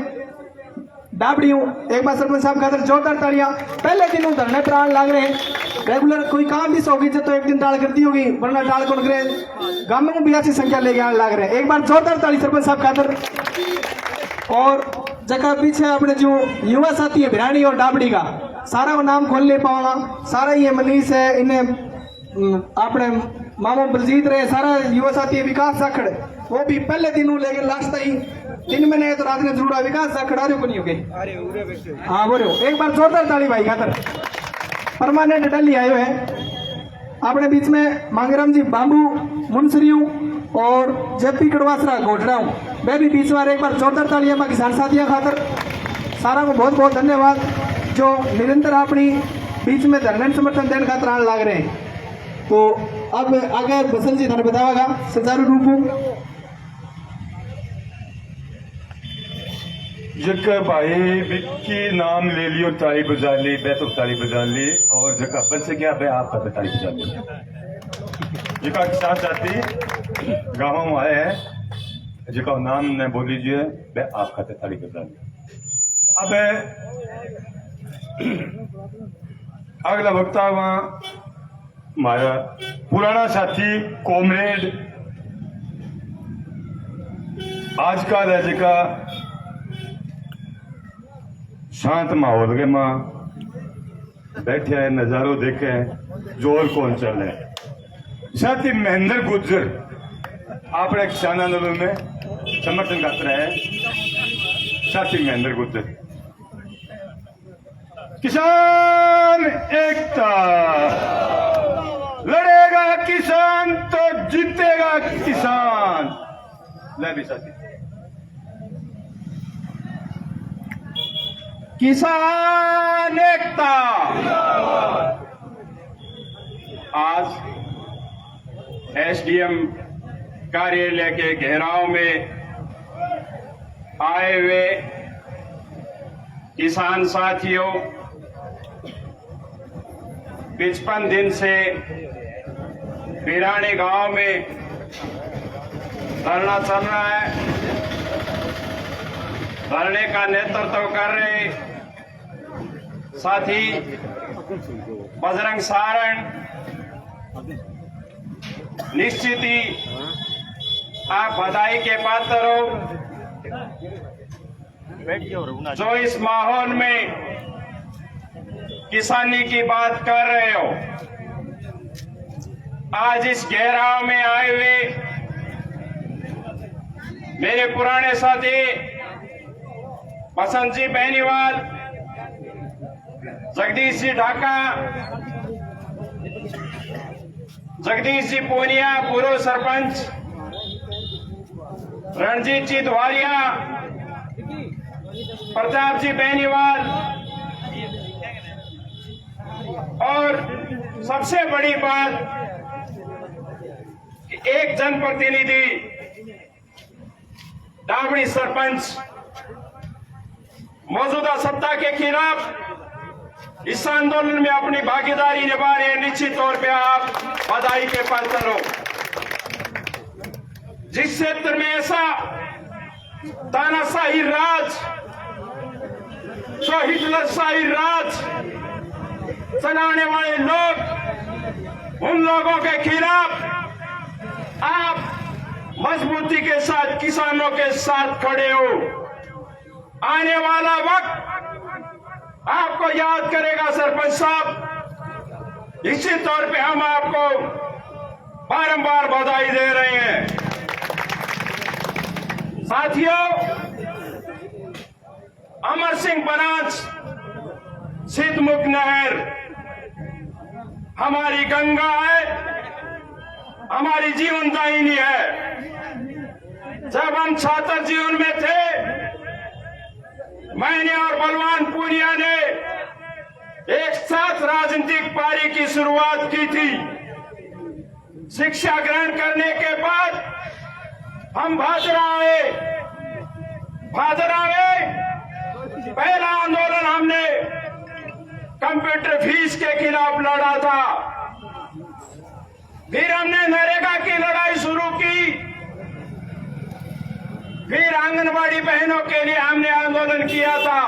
डाबड़ी, एक बार सरपंच साहब खातर जोरदार तालियां। पहले दिन धरने प्राण लाग रहे हैं, रेगुलर कोई काम भी होगी तो एक दिन टाल करती होगी, वरना टाल कौन करे, गांव में भी अच्छी संख्या लेके आने लाग रहे हैं, एक बार जोरदार ताली सरपंच साहब खातर। और जगह पीछे अपने जो युवा साथी है भिराणी और डाबड़ी का, सारा वो नाम खोल ले पाऊंगा, सारा ये मनीष है, इन्हें अपने मामो बलजीत रहे, सारा युवा साथी है विकास जाखड़, वो भी पहले दिन लेके लास्ट तक दिन में नहीं तो रात में जुड़ा। विकास जाखड़ आ रहे को नहीं हो गए, हाँ बोलो, एक बार जोरदार ताली भाई खातर। परमानेंट डली आयो है अपने बीच में मांगराम जी बांबू मुंसरियों और जेपी कड़वासरा घोटड़ा, मैं भी बीच में, एक बार जोरदार तालियां बाकी किसान साथियों खातर। सारा को बहुत बहुत धन्यवाद जो निरंतर अपनी बीच में धरने समर्थन देने खातर आने लाग रहे हैं। तो अब आगे बसंत जी थाने बतावेगा सुचारू रूप। जगह भाई विक्की नाम ले लियो, ताली बजा ली, बैठो ताली बजा ली, और जगह बन से गया भाई आपका तो ताली बजा ली। जगह किसान साथी गाँव में आए हैं, जगह नाम ने बोल लीजिए, भाई आपका तो ताली बजा ली। अब अगला वक्ता वहाँ हमारा पुराना साथी कॉमरेड आज का राज्य का शांत माहौल के मां बैठे हैं, नजारों देखे हैं, जोर कौन चल रहे हैं। साथी महेंद्र गुज्जर अपने किसान आंदोलन में समर्थन करते रहे साथी महेंद्र गुप्ता। किसान एकता, लड़ेगा किसान तो जीतेगा किसान। ले भी साथी, किसान एकता। आज एसडीएम कार्यालय के घेराव में आए हुए किसान साथियों, 55 दिन से बिरानी गांव में धरना चल रहा है। धरने का नेतृत्व कर रहे साथी बजरंग सारण, निश्चित ही आप बधाई के पात्र हो जो इस माहौल में किसानी की बात कर रहे हो। आज इस घेराव में आए हुए मेरे पुराने साथी बसंत जी बेनीवाल, जगदीश जी ढाका, जगदीश जी पूनिया पूर्व सरपंच, रणजीत जी द्वारिया, प्रताप जी बेनीवाल और सबसे बड़ी बात कि एक जनप्रतिनिधि डाबड़ी सरपंच मौजूदा सत्ता के खिलाफ इस आंदोलन में अपनी भागीदारी निभा रहे हैं। निश्चित तौर पे आप बधाई के पात्र हो। जिस क्षेत्र में ऐसा तानाशाही राज, जो हिटलरशाही राज चलाने वाले लोग, उन लोगों के खिलाफ आप मजबूती के साथ किसानों के साथ खड़े हो। आने वाला वक्त आपको याद करेगा सरपंच साहब। निश्चित तौर पे हम आपको बारंबार बधाई दे रहे हैं। साथियों, अमर सिंह बनास सिद्धमुख नहर हमारी गंगा है, हमारी जीवनदायिनी है। जब हम छात्र जीवन में थे, मैंने और बलवान पूनिया ने एक साथ राजनीतिक पारी की शुरुआत की थी। शिक्षा ग्रहण करने के बाद हम भादरा आए। पहला आंदोलन हमने कंप्यूटर फीस के खिलाफ लड़ा था। फिर हमने नरेगा की लड़ाई शुरू की। फिर आंगनबाड़ी बहनों के लिए हमने आंदोलन किया था।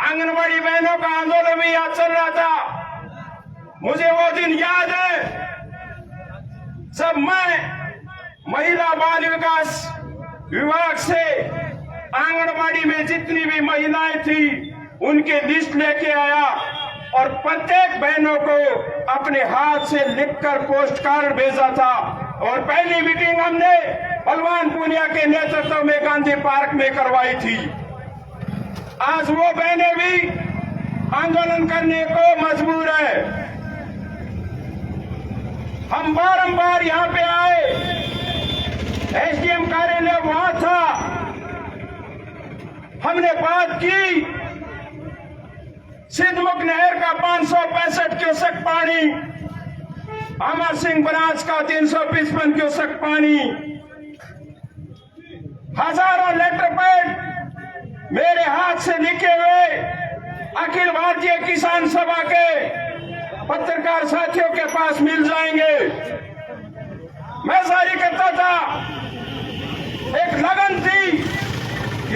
आंगनबाड़ी बहनों का आंदोलन भी याद चल रहा था। मुझे वो दिन याद है जब मैं महिला बाल विकास विभाग से आंगनबाड़ी में जितनी भी महिलाएं थी उनके लिस्ट लेके आया और प्रत्येक बहनों को अपने हाथ से लिखकर पोस्ट कार्ड भेजा था। और पहली मीटिंग हमने बलवान पूनिया के नेतृत्व में गांधी पार्क में करवाई थी। आज वो बहनें भी आंदोलन करने को मजबूर है। हम बारंबार यहाँ पे आए, एसडीएम कार्यालय वहां था, हमने बात की सिद्धमुख नहर का 565 क्यूसेक पानी, अमर सिंह बनास का 355 क्यूसेक पानी, हजारों लेटर पैड मेरे हाथ से लिखे हुए अखिल भारतीय किसान सभा के पत्रकार साथियों के पास मिल जाएंगे। मैं जारी करता था, एक लगन थी,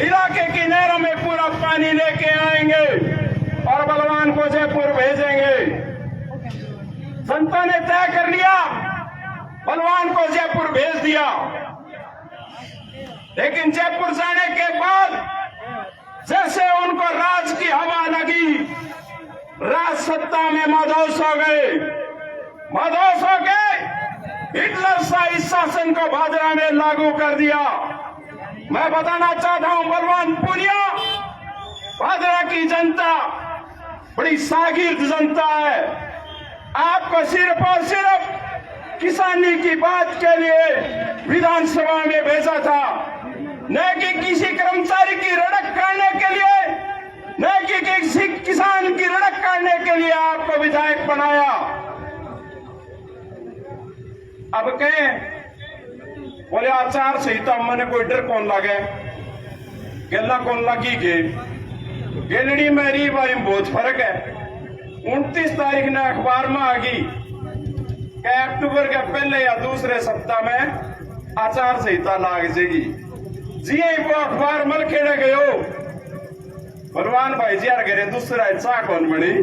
इलाके की नहरों में पूरा पानी लेके आएंगे और बलवान को जयपुर भेजेंगे। जनता ने तय कर लिया, बलवान को जयपुर भेज दिया। लेकिन जयपुर जाने के बाद जैसे उनको राज की हवा लगी, राज सत्ता में मदहोश हो गए। हिटलर शाही शासन को भादरा में लागू कर दिया। मैं बताना चाहता हूं बलवान पुनिया, भादरा की जनता बड़ी शागिर्द जनता है। आपको सिर्फ और सिर्फ किसानी की बात के लिए विधानसभा में भेजा था, न कि किसी कर्मचारी की रड़क करने के लिए, न कि किसी किसान की रड़क करने के लिए आपको विधायक बनाया। अब कहें बोले आचार संहिता मैंने कोई डर कौन लगे, गला कौन लगी के गेलड़ी मेरी बारी में बहुत फर्क है। 29 तारीख ने अखबार में आ गई कि अक्टूबर के पहले या दूसरे सप्ताह में आचार संहिता लाग जाएगी। जी वो अखबार मल खेड़े गयो भगवान भाई जी यार घरे दूसरा चाह कौन बनी।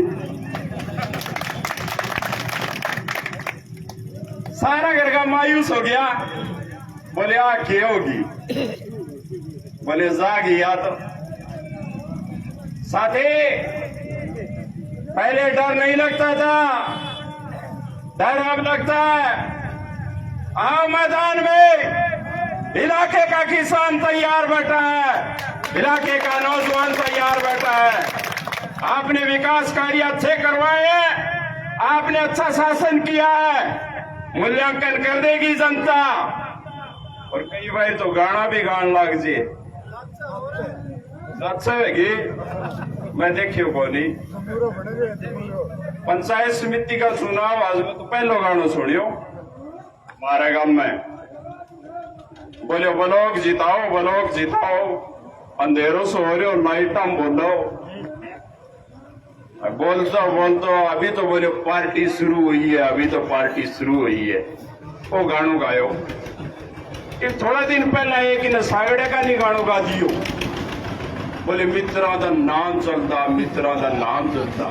सारा घर का मायूस हो गया। बोले आ क्या होगी, बोले जागी या तो साथी पहले डर नहीं लगता था, डर अब लगता है। आओ मैदान में, इलाके का किसान तैयार बैठा है, इलाके का नौजवान तैयार बैठा है। आपने विकास कार्य अच्छे करवाए हैं, आपने अच्छा शासन किया है, मूल्यांकन कर देगी जनता। और कई बार तो गाना भी गान लग जे अच्छा है। मैं देखियो को नहीं पंचायत समिति का चुनाव आज में तो पहलो गानो सुनियो हमारे गांव में। बोलो ब्लॉक जिताओ, ब्लॉक जिताओ, अंधेरों से हो रहे हो नाइटा बोलो। बोलता बोलता अभी तो बोले पार्टी शुरू हुई है, अभी तो पार्टी शुरू हुई है। वो गानों गायो कि थोड़ा दिन पहले एक ने सागड़े का नहीं गानों गा दियो। बोले मित्रा दा नाम चलता, मित्रा दा नाम चलता।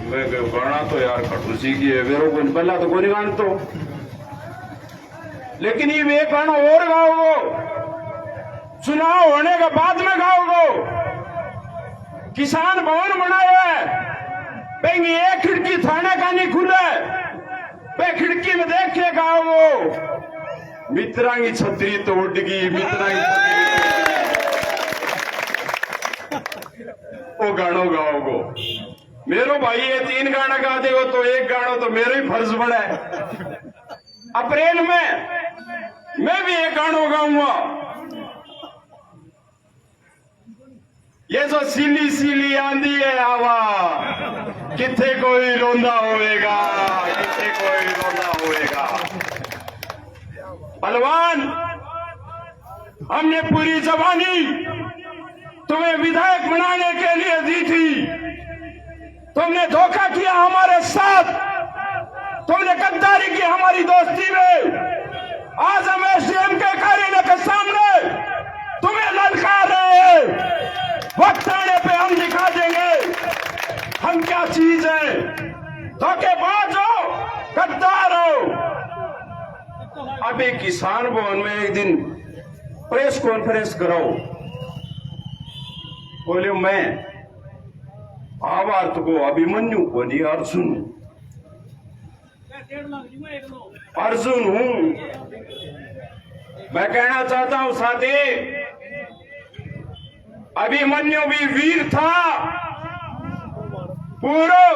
मैं गाना तो यार खटूसी की है, मेरे को पहला तो कोई गान तो, लेकिन ये वे गाना और गाओगो, चुनाव होने के बाद में गाओगो। किसान भवन बनाया है, पेंगी एक खिड़की थाने का नहीं खुले, पे खिड़की में देख के गाओगो मित्रा की छतरी तो उड़ गई, मित्रा की वो गानो गाओगो। मेरो भाई ये 3 गाना गा देगो तो एक गानो तो मेरा ही फर्ज बड़ा है। अप्रैल में मैं भी एक गानो गाऊंगा। ये जो सीली सीली आंधी है हवा, किथे कोई रोंदा होएगा, किथे कोई रोंदा होएगा। पहलवान हमने पूरी जवानी तुम्हें विधायक बनाने के लिए दी थी, तुमने धोखा किया हमारे साथ, तुमने गद्दारी की हमारी दोस्ती में। आज हम एसडीएम के कार्यालय के सामने तुम्हें ललकार रहे हैं। वक्त आने पे हम दिखा देंगे हम क्या चीज है। धोखेबाज हो, गद्दार हो। अभी किसान भवन में एक दिन प्रेस कॉन्फ्रेंस कराओ, बोले मैं आवार्थ को अभिमन्यु को नहीं अर्जुन हूं। मैं कहना चाहता हूं साथी, अभिमन्यु भी वीर था, पूरा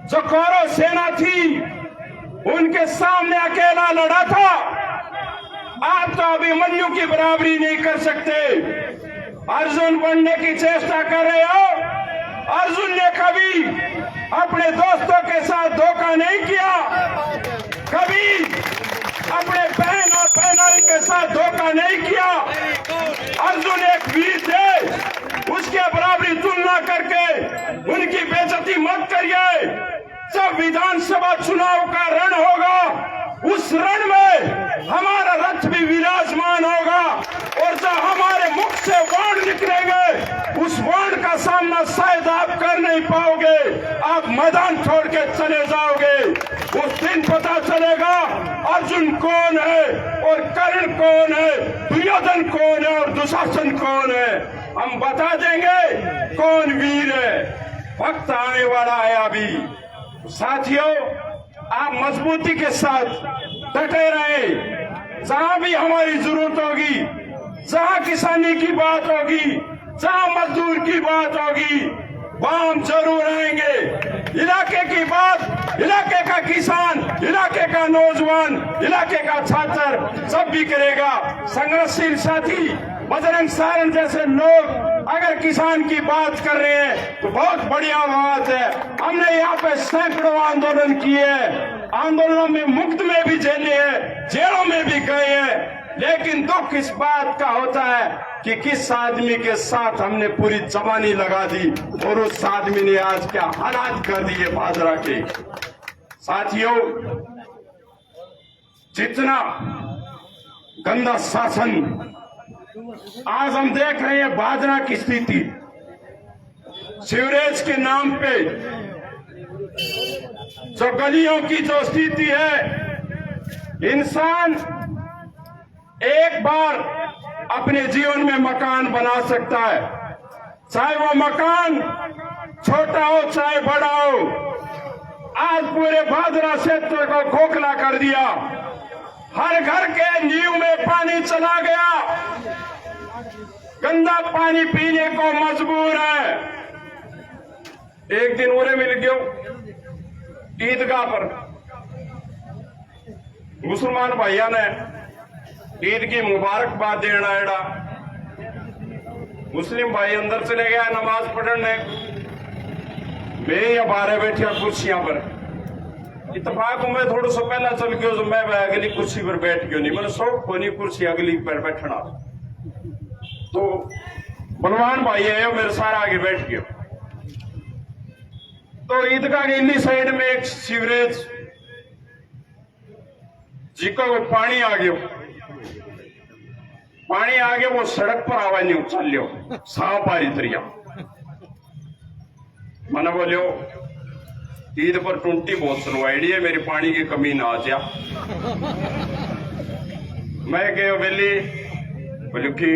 जो कौरव सेना थी उनके सामने अकेला लड़ा था। आप तो अभिमन्यु की बराबरी नहीं कर सकते। अर्जुन बनने की चेष्टा कर रहे हो। अर्जुन ने कभी अपने दोस्तों के साथ धोखा नहीं किया, कभी अपने बहन और बहनोई के साथ धोखा नहीं किया। अर्जुन एक वीर थे, उसके बराबरी तुलना करके उनकी बेइज्जती मत करिए। जब विधानसभा चुनाव का रण होगा, उस रण में हमारा रथ भी विराजमान होगा और जब हमारे मुख से वाण निकलेंगे, उस वाण का सामना शायद आप कर नहीं पाओगे, आप मैदान छोड़ के चले जाओगे। उस दिन पता चलेगा अर्जुन कौन है और कर्ण कौन है, दुर्योधन कौन है और दुशासन कौन है। हम बता देंगे कौन वीर है। वक्त आने वाला है अभी। साथियों, आप मजबूती के साथ डटे रहे। जहां भी हमारी जरूरत होगी, जहां किसानी की बात होगी, जहां मजदूर की बात होगी, वहां हम जरूर आएंगे। इलाके की बात इलाके का किसान, इलाके का नौजवान, इलाके का छात्र सब भी करेगा। संघर्षशील साथी बजरंग सारण जैसे लोग अगर किसान की बात कर रहे हैं तो बहुत बढ़िया बात है। हमने यहाँ पे सैकड़ों आंदोलन किए, आंदोलनों में मुफ्त में भी जेले हैं, जेलों में भी गए हैं, लेकिन दुख इस बात का होता है कि किस आदमी के साथ हमने पूरी जवानी लगा दी और उस आदमी ने आज क्या हालात कर दिए बाजरा के। साथियों, जितना गंदा शासन आज हम देख रहे हैं, बाजरा की स्थिति, सीवरेज के नाम पे जो गलियों की जो स्थिति है, इंसान एक बार अपने जीवन में मकान बना सकता है, चाहे वो मकान छोटा हो चाहे बड़ा हो। आज पूरे बाजरा क्षेत्र को खोखला कर दिया, हर घर के नींव में पानी चला गया, गंदा पानी पीने को मजबूर है। एक दिन उरे मिल गयो ईदगाह पर, मुसलमान भाइया ने ईद की मुबारकबाद देना आया। मुस्लिम भाई अंदर चले गया नमाज पढ़ने, मैं या बाहर बैठा कुर्सियां पर। इतफाक में थोड़ा सा पहला चल गयो तो मैं अगली कुर्सी पर बैठ गयो, नहीं मैंने शौक को नहीं कुर्सी अगली पर बैठना। तो बलवान भाई है मेरे सारा आगे बैठ गया। तो ईदगाह के इन्हीं साइड में एक सीवरेज जी को पानी आ गयो, पानी आ गया, वो सड़क पर आवा नहीं चल लियो सांप आ तरिया। मैंने बोलियो ईद पर टूंटी बहुत सुनवाई है, मेरी पानी की कमी ना आ जा। मैं गयो बेली बोलियो कि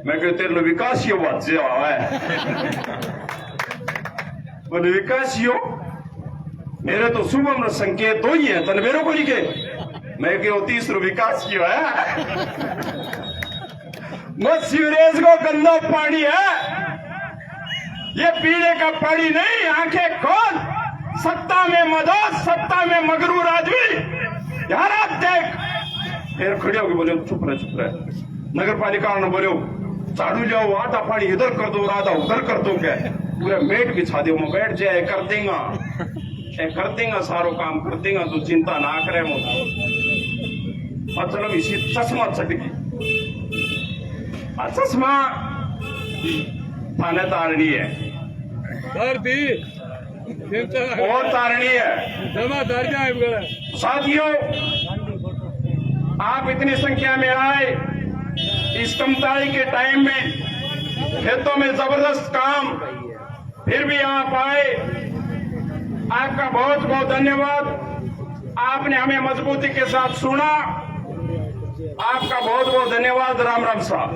मैं कहते तेरे विकास यो बात से आवा है। बोले विकास यो मेरे तो शुभम संकेत दो ही है, तन मेरे को नहीं के। मैं क्यों तीसरो विकास यो है। मत सीवरेज को गंदा पानी है, ये पीने का पानी नहीं। आंखें खोल, सत्ता में मदद, सत्ता में मगरूर आदमी यार आप देख। फिर खड़े होके बोले चुप रहे। नगर पालिका ने बोलो झाड़ू जाओ, आधा पानी इधर कर दो, आधा उधर कर दो, क्या पूरा मेट बिछा दो, मैं बैठ जाए कर देगा सारो काम कर देगा, तू चिंता ना करे। मतलब इसी चश्मा चटकी, चश्मा थाने तारनी है और तारनी है। साथियों, आप इतनी संख्या में आए इस कमताई के टाइम में, खेतों में जबरदस्त काम, फिर भी आप आए, आपका बहुत बहुत धन्यवाद। आपने हमें मजबूती के साथ सुना, आपका बहुत बहुत धन्यवाद। राम राम साहब।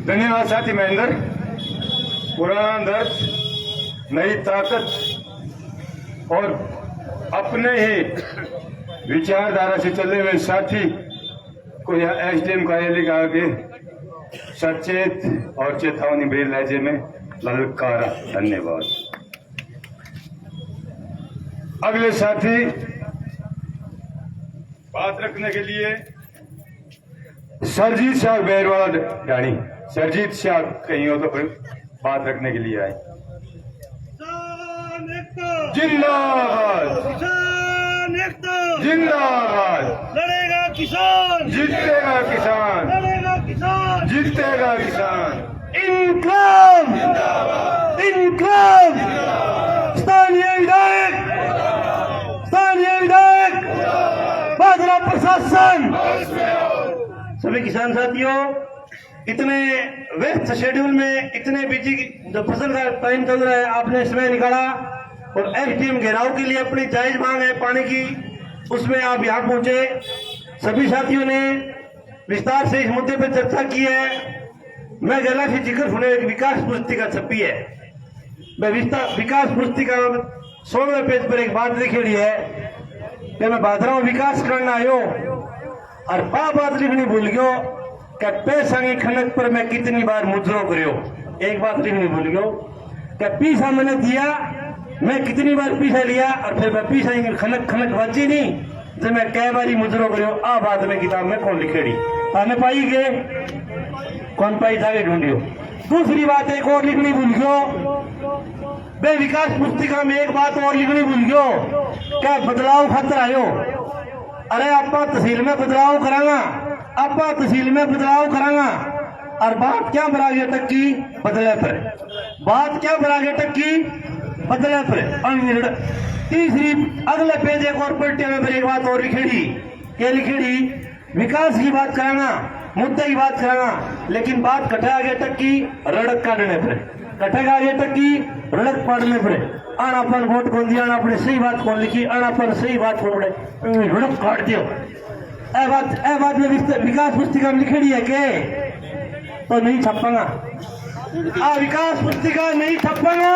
धन्यवाद साथी महेंद्र। पुराना दर्द, नई ताकत और अपने ही विचारधारा से चले हुए साथी को यह एसडीएम कार्यालय का आगे सचेत और चेतावनी भरे लहजे में ललकारा। धन्यवाद। अगले साथी बात रखने के लिए सरजीत शाह बैरवाल ढाणी। सरजीत शाह कहीं हो तो फिर बात रखने के लिए आए। जिंदाबाद जिंदाबाद। लड़ेगा किसान, जीतेगा किसान, लड़ेगा किसान, जीतेगा किसान। इनकलाब इनकलाब। स्थानीय विधायक बाजरा प्रशासन। सभी किसान साथियों, इतने व्यस्त शेड्यूल में, इतने बिजी जो फसल का टाइम चल रहा है, आपने समय निकाला और एसडीएम घेराव के लिए अपनी जायज मांग है पानी की, उसमें आप यहाँ पहुंचे। सभी साथियों ने विस्तार से इस मुद्दे पर चर्चा की है। मैं गला से जिक्र सुने एक विकास पुस्तिका छपी है, विकास पुस्तिका 16वें पेज पर एक बात लिखी है कि मैं भादराव विकास करना आयो और बात लिखनी भूल गयो कि पैसा की खनक पर मैं कितनी बार मुजरो करियो। एक बात लिखनी भूल गयो कि पीसा मैंने दिया, मैं कितनी बार पीसा लिया और फिर मैं पीसा की खनक बची नहीं जब मैं कई बारी मुजरो करियो। आ बात में किताब में कौन लिखेड़ी आने पाई गए, कौन पाई जाके ढूंढियो। दूसरी बात एक और लिखनी भूल गयो, बे विकास पुस्तिका में एक बात और लिखनी भूल गयो क्या बदलाव खातर आयो। अरे आपा तहसील में बदलाव करांगा, आपा तहसील में बदलाव करांगा और बात क्या बरागे तक की बदले पर, बात क्या बरागे तक की बदले पर। तीसरी अगले पेज एक और पलटिया में एक बात और लिखेड़ी, क्या लिखेड़ी, विकास की बात करांगा, मुद्दे की बात करांगा, लेकिन बात कटे आगे तक की रड़क काटने पर, कटेगा आगे तक की रड़क पाड़ने पर। आना पर वोट कौन दिया, अपने सही बात कौन लिखी, आना पर सही बात कौन पड़े, रड़क काट दियो। ए बात में विकास पुस्तिका में लिखेड़ी है के तो नहीं छपांगा, विकास पुस्तिका नहीं छपांगा,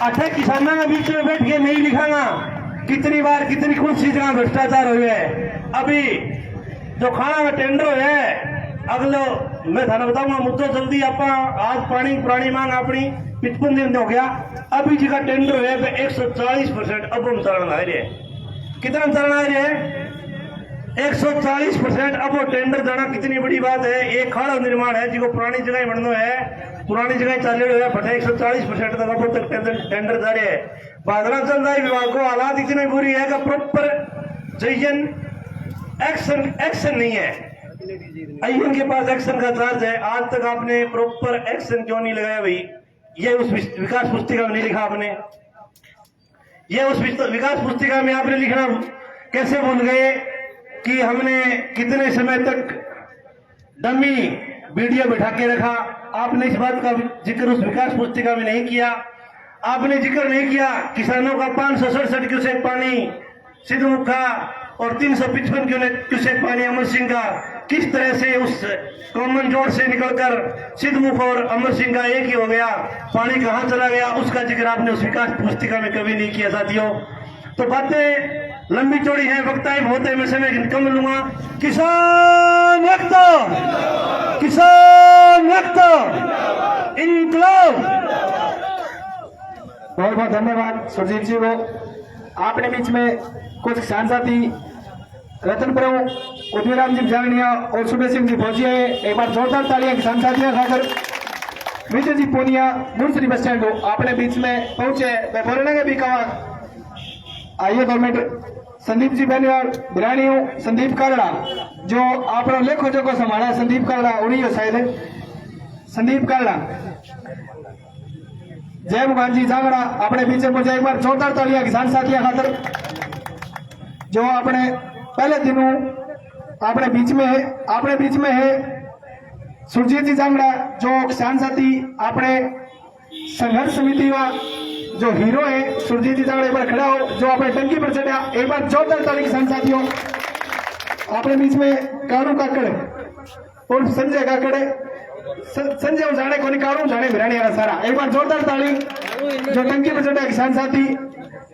अठे किसानों के बीच में बैठ के नहीं लिखांगा। कितनी बार कितनी कुछ जगह भ्रष्टाचार हुए है। अभी जो खाना में टेंडर है अगलो मैं थाना बताऊंगा मुद्दों जल्दी आप आज पानी पुरानी मांग अपनी 55 दिन हो गया, अभी जी का टेंडर है 140% अब हम चरण आ रहे हैं। कितना चरण आ रहे हैं 140%। अब वो टेंडर जाना कितनी बड़ी बात है। एक खाड़ा निर्माण है जिसको पुरानी जगह बनना है, पुरानी जगह चल रहे है फटे 140% तक अब तक टेंडर जा रहे हैं। बादरा चल रहा है विभाग को हालात इतनी बुरी है कि प्रॉपर जयन एक्शन नहीं है, आईएन के पास एक्शन का चार्ज है। आज तक आपने प्रॉपर एक्शन क्यों नहीं लगाया भाई, ये उस विकास पुस्तिका में नहीं लिखा आपने, ये उस विकास पुस्तिका में आपने लिखना कैसे भूल गए कि हमने कितने समय तक डमी वीडियो बिठा के रखा। आपने इस बात का जिक्र उस विकास पुस्तिका में नहीं किया। आपने जिक्र नहीं किया किसानों का 567 क्यूसेक पानी सिद्धमुख का और 355 क्यूसेक पानी अमर सिंह का किस तरह से उस कॉमन जोड़ से निकलकर सिद्धमुख और अमर सिंह का एक ही हो गया, पानी कहां चला गया, उसका जिक्र आपने उस विकास पुस्तिका में कभी नहीं किया साथियों। तो बातें लंबी चौड़ी है, वक्ताएं बहुत है, मैं समय कम लूंगा। किसान एकता, किसान एकता इनकलाब। बहुत बहुत धन्यवाद सुरजीत जी को। आपने बीच में कुछ किसान साथी रतन प्रभु, उदयराम जी जानिया और सुबह सिंह जी पहुंची है। एक बार जोरदार तालियां किसान साथियों खाकर। विजय जी पूनिया मुंसरी बस स्टैंड हो आपने बीच में पहुंचे, मैं बोलने के भी कहा आइए 2 मिनट। संदीप जी बेनीवाल बिरानी हूँ, संदीप कालड़ा जो आप लेखो जो को संभाला, संदीप कालड़ा उड़ी हो शायद, संदीप कालड़ा। जय मुखान जी जांगड़ा अपने बीच में पहुंचे। एक बार जोरदार तालियां किसान साथियों खातर जो अपने पहले दिनों अपने बीच में है, अपने बीच में है सुरजीत जी जांगड़ा जो किसान साथी अपने संघर्ष समिति का जो हीरो है। सुरजीत जी जांगड़ा एक बार खड़ा हो जो अपने टंकी पर चढ़ा। एक बार जोरदार ताली किसान साथियों। अपने बीच में कारू काकड़ और संजय काकड़, संजय जाने को नहीं कारू जाने बिरानी वाला सारा। एक बार जोरदार ताली जो टंकी पर चढ़ा किसान साथी।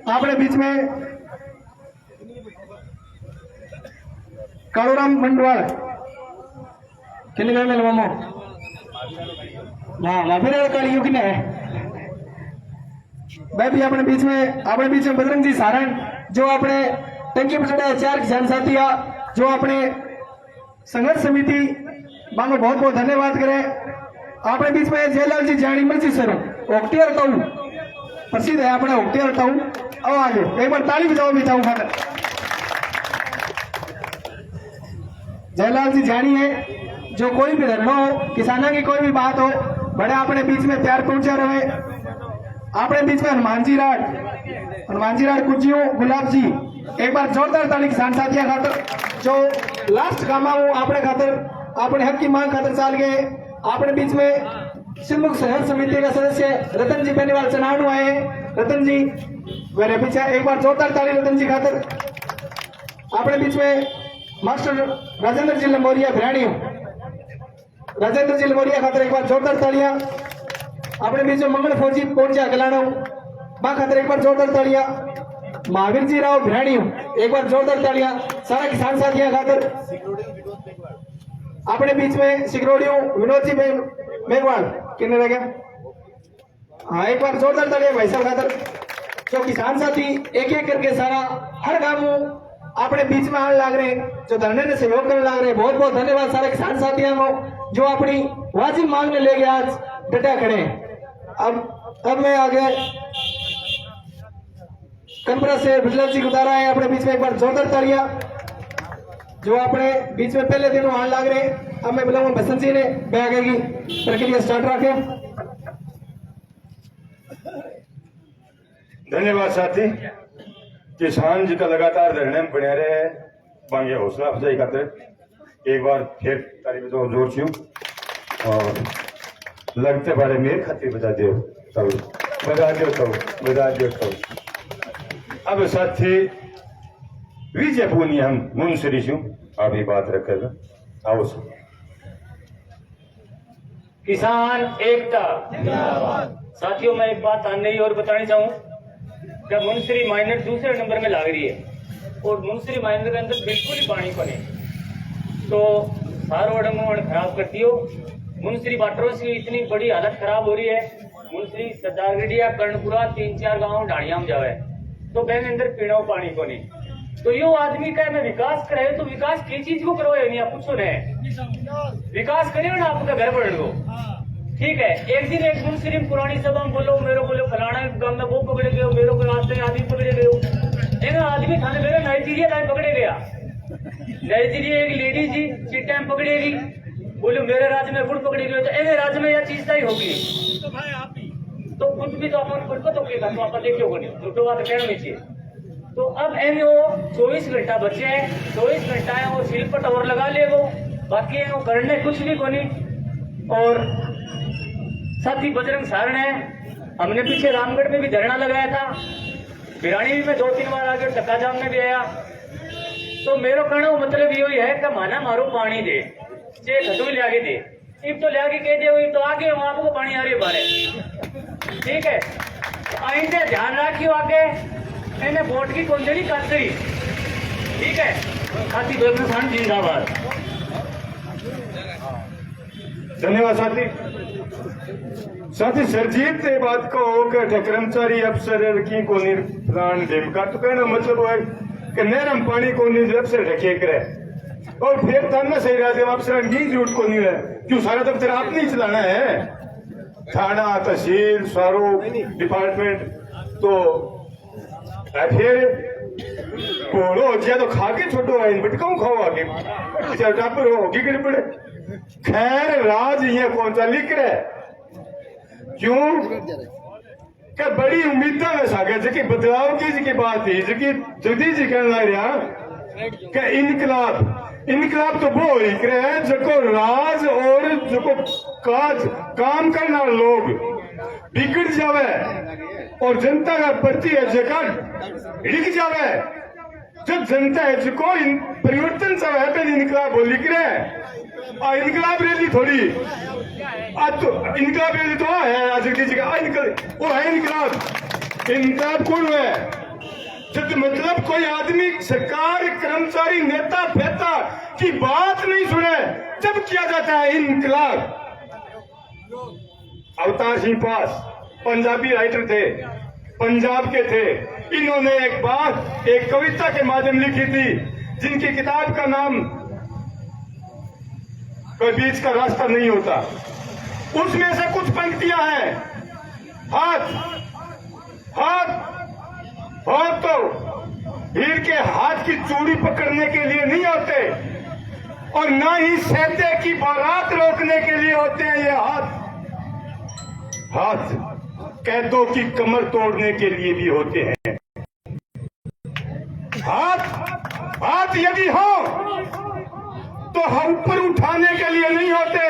अपने बीच में कालूराम मंडवाल किन्ने गए मेल मामो ना फिर कालियों किन्ने है मैं भी अपने बीच में बजरंग जी सारण जो अपने टंकी पर चढ़े 4 किसान साथी जो अपने संघर्ष समिति मांगो बहुत बहुत धन्यवाद करें। अपने बीच में जयलाल जी जानी मर्जी सर ओक्टियर ताऊ प्रसिद्ध है अपने ओक्टियर ताऊ। आओ आगे एक बार ताली बजाओ भी ताऊ खाकर। जयलाल जी जानी है जो कोई भी धरना हो, किसानों की कोई भी बात हो, बड़े अपने बीच में तैयार पहुंचा रहे। अपने बीच में हनुमान जी राड कुजियो गुलाब जी। एक बार जोरदार ताली किसान साथियों खातर जो लास्ट कामा हो अपने खातर अपने हक की मांग खातर चाल गए। अपने बीच में सिद्धमुख संघर्ष समिति का सदस्य रतन जी बेनीवाल चनाव आए। रतन जी मेरे पीछे एक बार जोरदार ताली रतन जी खातर। अपने बीच में मास्टर राजेंद्र जी लंबोरिया भिरानी, राजेंद्र जी लंबोरिया खातर एक बार जोरदार तालियां। अपने बीच में मंगल फौजी पहुंचा गलाना मां खातर एक बार जोरदार तालियां। महावीर जी राव भिराणी एक बार जोरदार तालियां सारा किसान साथियों खातर। अपने बीच में सिकरोड़ियों विनोद जी मेघवाल कितने रह गया। हाँ एक बार जोरदार तालियां भाई साहब खातर। जो किसान साथी एक एक करके सारा हर काम अपने बीच में आने लग रहे, जो धरने में सहयोग करने लग रहे, बहुत बहुत धन्यवाद सारे किसान साथियों को जो अपनी वाजिब मांग में लेके आज डटा खड़े हैं। अब मैं आगे कनपरा से बिजलाल जी गुजारा है अपने बीच में एक बार जोरदार तालियां जो अपने बीच में पहले दिन आने लग रहे। अब मैं बुलाऊंगा बसंत जी ने आगे की प्रक्रिया स्टार्ट रखे। धन्यवाद साथी। किसान जी का लगातार धरने में बने रहे मांगे हौसला अफजाई खातिर एक बार फिर तारीफ तो जोर छू और लगते बारे मेरे खातिर बजा दो अब साथी विजय पूनी हम मुंसरी छू अभी बात रखेगा आओ किसान एकता। साथियों मैं एक बात नहीं और बतानी चाहूँ कि मुंसरी माइनर दूसरे नंबर में लाग रही है और मुंसरी माइनर के अंदर बिल्कुल ही पानी को नहीं तो सारो अड़ंगों खराब करती हो। मुंसरी वाटरों की इतनी बड़ी हालत खराब हो रही है। मुंसरी सरदारगढ़िया कर्णपुरा 3-4 गांव ढाणिया में जावे तो बैंक अंदर पीना पानी को नहीं तो यो आदमी का मैं विकास करे तो विकास की चीज को करो नहीं आप पूछो न विकास करियो ना आपका घर बढ़ दो ठीक है। एक दिन एक मुंसरी पुरानी सभा में बोलो फलाना गांव में वो पकड़े गए मेरे को रास्ते आदमी पकड़े गए एक आदमी थाने मेरे नाइजीरिया टाइम पकड़े गया। नाइजीरिया एक लेडी जी चिट टाइम पकड़ेगी बोलो मेरे राज्य में गुड़ पकड़े गए तो एक राज्य में यह चीज नहीं होगी तो कुछ भी तो अपन खुद को तो आप देखियो को नहीं तो बात कहना नहीं चाहिए। तो अब एन वो 24 घंटा बचे हैं 24 घंटा है वो सिलपट और लगा ले वो बाकी है वो करने कुछ भी को नहीं। और साथी बजरंग सारण है हमने पीछे रामगढ़ में भी धरना लगाया था भिरानी में 2-3 बार आगे टक्काजाम में भी आया तो मेरा कहना मतलब यही है कि माना मारो पानी दे चे खटू ले आगे दे इब तो ले आगे कह दे तो आगे वहां आपको पानी आ रही है बारे ठीक है। तो आइंदे ध्यान रखियो आगे इन्हें वोट की कौन देनी कातरी ठीक है। खाती दो किसान जिंदाबाद। धन्यवाद साथी। साथी सरजीत ये बात को कि कर्मचारी अफसर की को प्राण देमका तो कहना मतलब है कि नरम पानी को अफसर रखे करे और फिर ताना सही रहा जब अफसर की जरूरत को नहीं है क्यों सारा दफ्तर आप नहीं चलाना है थाना तहसील सारो डिपार्टमेंट तो फिर घोड़ो जिया तो खा के छोटो है बटकाऊ खाओ आगे टापर होगी कि पड़े खैर राज ये कौन सा लिख रहा है क्यों क्या बड़ी उम्मीदा में सागे जी बदलाव की बात थी जी जगदीश जी कहने लग रहा कि इनकलाब तो वो ही करे जो राज और जो काज काम करना लोग बिगड़ जावे और जनता का प्रति है जगह लिख जावे जब जनता है जो परिवर्तन सब है पहले इनकलाब वो लिख रहे हैं इनकलाब रैली थोड़ी आज तो इनकलाब रैली तो है आज वो है इनकलाब कौन है जब मतलब कोई आदमी सरकार कर्मचारी नेता फेता की बात नहीं सुने जब किया जाता है इनकलाब। अवतार सिंह पास पंजाबी राइटर थे पंजाब के थे इन्होंने एक बात एक कविता के माध्यम लिखी थी जिनकी किताब का नाम कोई बीच का रास्ता नहीं होता। उसमें से कुछ पंक्तियां हैं हाथ तो हीर के हाथ की चूड़ी पकड़ने के लिए नहीं होते और ना ही सैते की बारात रोकने के लिए होते हैं ये हाथ कैदों की कमर तोड़ने के लिए भी होते हैं। हाथ यदि हो तो ऊपर उठाने के लिए नहीं होते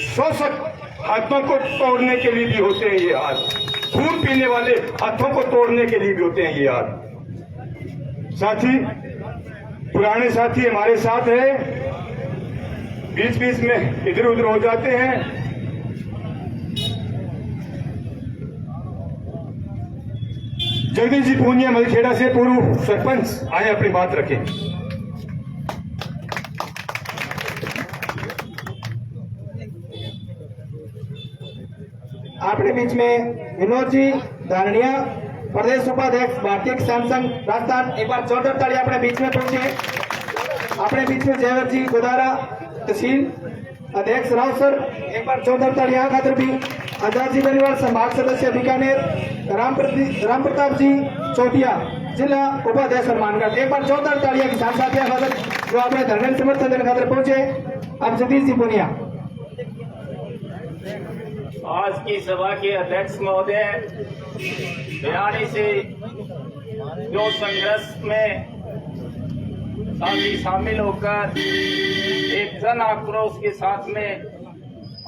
शोषक हाथों को तोड़ने के लिए भी होते हैं ये हाथ खून पीने वाले हाथों को तोड़ने के लिए भी होते हैं ये हाथ। साथी पुराने साथी हमारे साथ है बीच बीच में इधर उधर हो जाते हैं जगदीश जी पूनिया मलखेड़ा से पूर्व सरपंच आए अपनी बात रखें। अपने बीच में विनोद जी धारणिया, प्रदेश उपाध्यक्ष भारतीय किसान संघ राजस्थान, एक बार जोरदार ताली अपने बीच में पहुंचे। अपने बीच में जयवर जी गोदारा तहसील अध्यक्ष राव सर, एक बार जोरदार ताली यहाँ खातिर भी। आजाद जी परिवार संभाग सदस्य बीकानेर राम प्रताप जी चौटिया जिला उपाध्यक्ष हनुमानगढ़, एक बार जोरदार तालियां किसान साथियों खातिर जो अपने धरने में समर्थन देने खातिर पहुंचे। अब जगदीश जी पुनिया। आज की सभा के अध्यक्ष महोदय, भिरानी से जो संघर्ष में साथी शामिल होकर एक जन आक्रोश के साथ में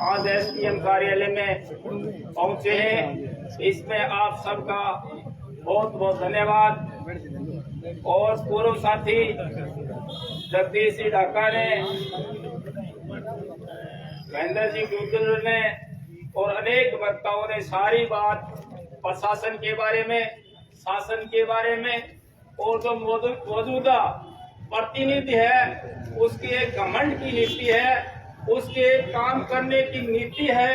आज एसडीएम कार्यालय में पहुंचे हैं, इसमें आप सबका बहुत बहुत धन्यवाद। और पूर्व साथी जगदीश जी ढाका ने, महेंद्र जी गुर्जर ने और अनेक वक्ताओं ने सारी बात प्रशासन के बारे में, शासन के बारे में और जो मौजूदा प्रतिनिधि है उसकी एक घमंड की नीति है, उसके एक काम करने की नीति है,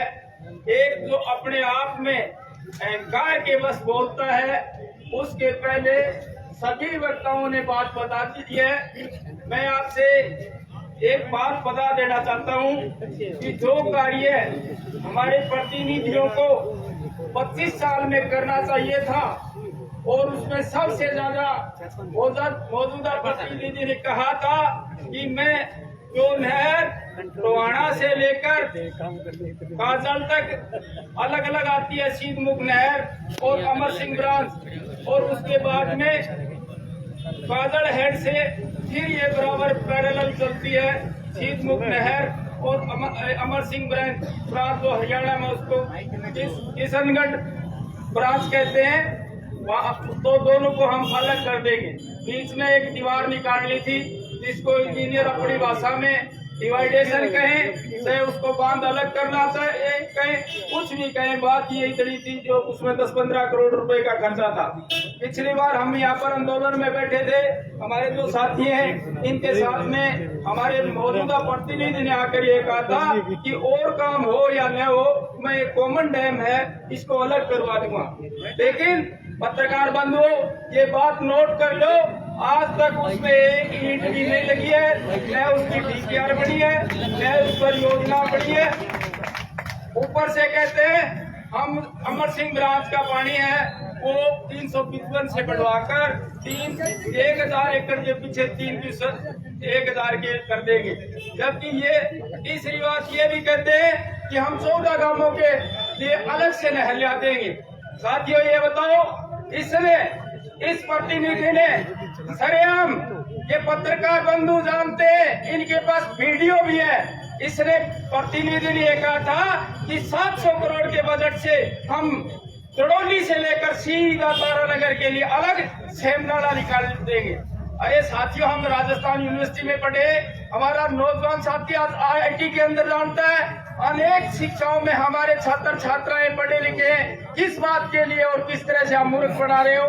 एक जो अपने आप में अहंकार के बस बोलता है, उसके पहले सभी वक्ताओं ने बात बता दी है। मैं आपसे एक बात बता देना चाहता हूं कि जो कार्य हमारे प्रतिनिधियों को 25 साल में करना चाहिए था और उसमें सबसे ज्यादा मौजूदा प्रतिनिधि ने कहा था कि मैं जो नहर टोहाना से लेकर काजल तक अलग अलग आती है, सीधमुख नहर और अमर सिंह ब्रांच, और उसके बाद में काजल हेड से फिर ये बराबर पैरेलल चलती है सीधमुख नहर और अमर सिंह ब्रांच जो हरियाणा में उसको किशनगढ़ ब्रांच कहते हैं, वहाँ तो दोनों को हम अलग कर देंगे। बीच में एक दीवार निकालनी थी जिसको इंजीनियर अपनी भाषा में डिवाइडेशन कहें, चाहे उसको बांध अलग करना चाहिए, कहें कुछ भी कहें, बात ये इतनी थी जो उसमें 10-15 करोड़ रुपए का खर्चा था। पिछली बार हम यहाँ पर आंदोलन में बैठे थे, हमारे जो साथी हैं इनके साथ में हमारे मौजूदा प्रतिनिधि ने आकर ये कहा था कि और काम हो या न हो, मैं एक कॉमन डैम है इसको अलग करवा दूंगा। लेकिन पत्रकार बंधुओं, ये बात नोट कर लो, आज तक उसमें एक ईंट भी नहीं लगी है, न उसकी डीपीआर बनी है, न उस पर योजना बनी है। ऊपर से कहते हैं हम अमर सिंह ब्रांच का पानी है वो 355 से बढ़वाकर 1000 एकड़ के पीछे 1000 के कर देंगे, जबकि ये तीसरी बात ये भी कहते हैं कि हम 14 गांवों के लिए अलग से नहर ला देंगे। साथियों, ये बताओ, इसने इस प्रतिनिधि ने सरेआम, ये पत्रकार बंधु जानते हैं, इनके पास वीडियो भी है, इसने प्रतिनिधि ने कहा था कि 700 करोड़ के बजट से हम चड़ौली से लेकर सीधा तारानगर के लिए अलग सेम नाला निकाल देंगे। अरे साथियों, हम राजस्थान यूनिवर्सिटी में पढ़े, हमारा नौजवान साथी आज IIT के अंदर जानता है, अनेक शिक्षाओं में हमारे छात्र छात्राएं पढ़े लिखे हैं। किस बात के लिए और किस तरह से आप मूर्ख बना रहे हो?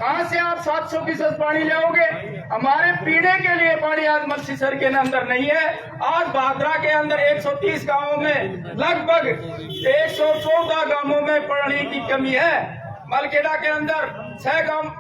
कहाँ से आप 700% पानी लाओगे? हमारे पीने के लिए पानी आज मलसीसर के अंदर नहीं है। आज भादरा के अंदर 130 गांवों में लगभग 114 गांवों में पानी की कमी है। मलखेड़ा के अंदर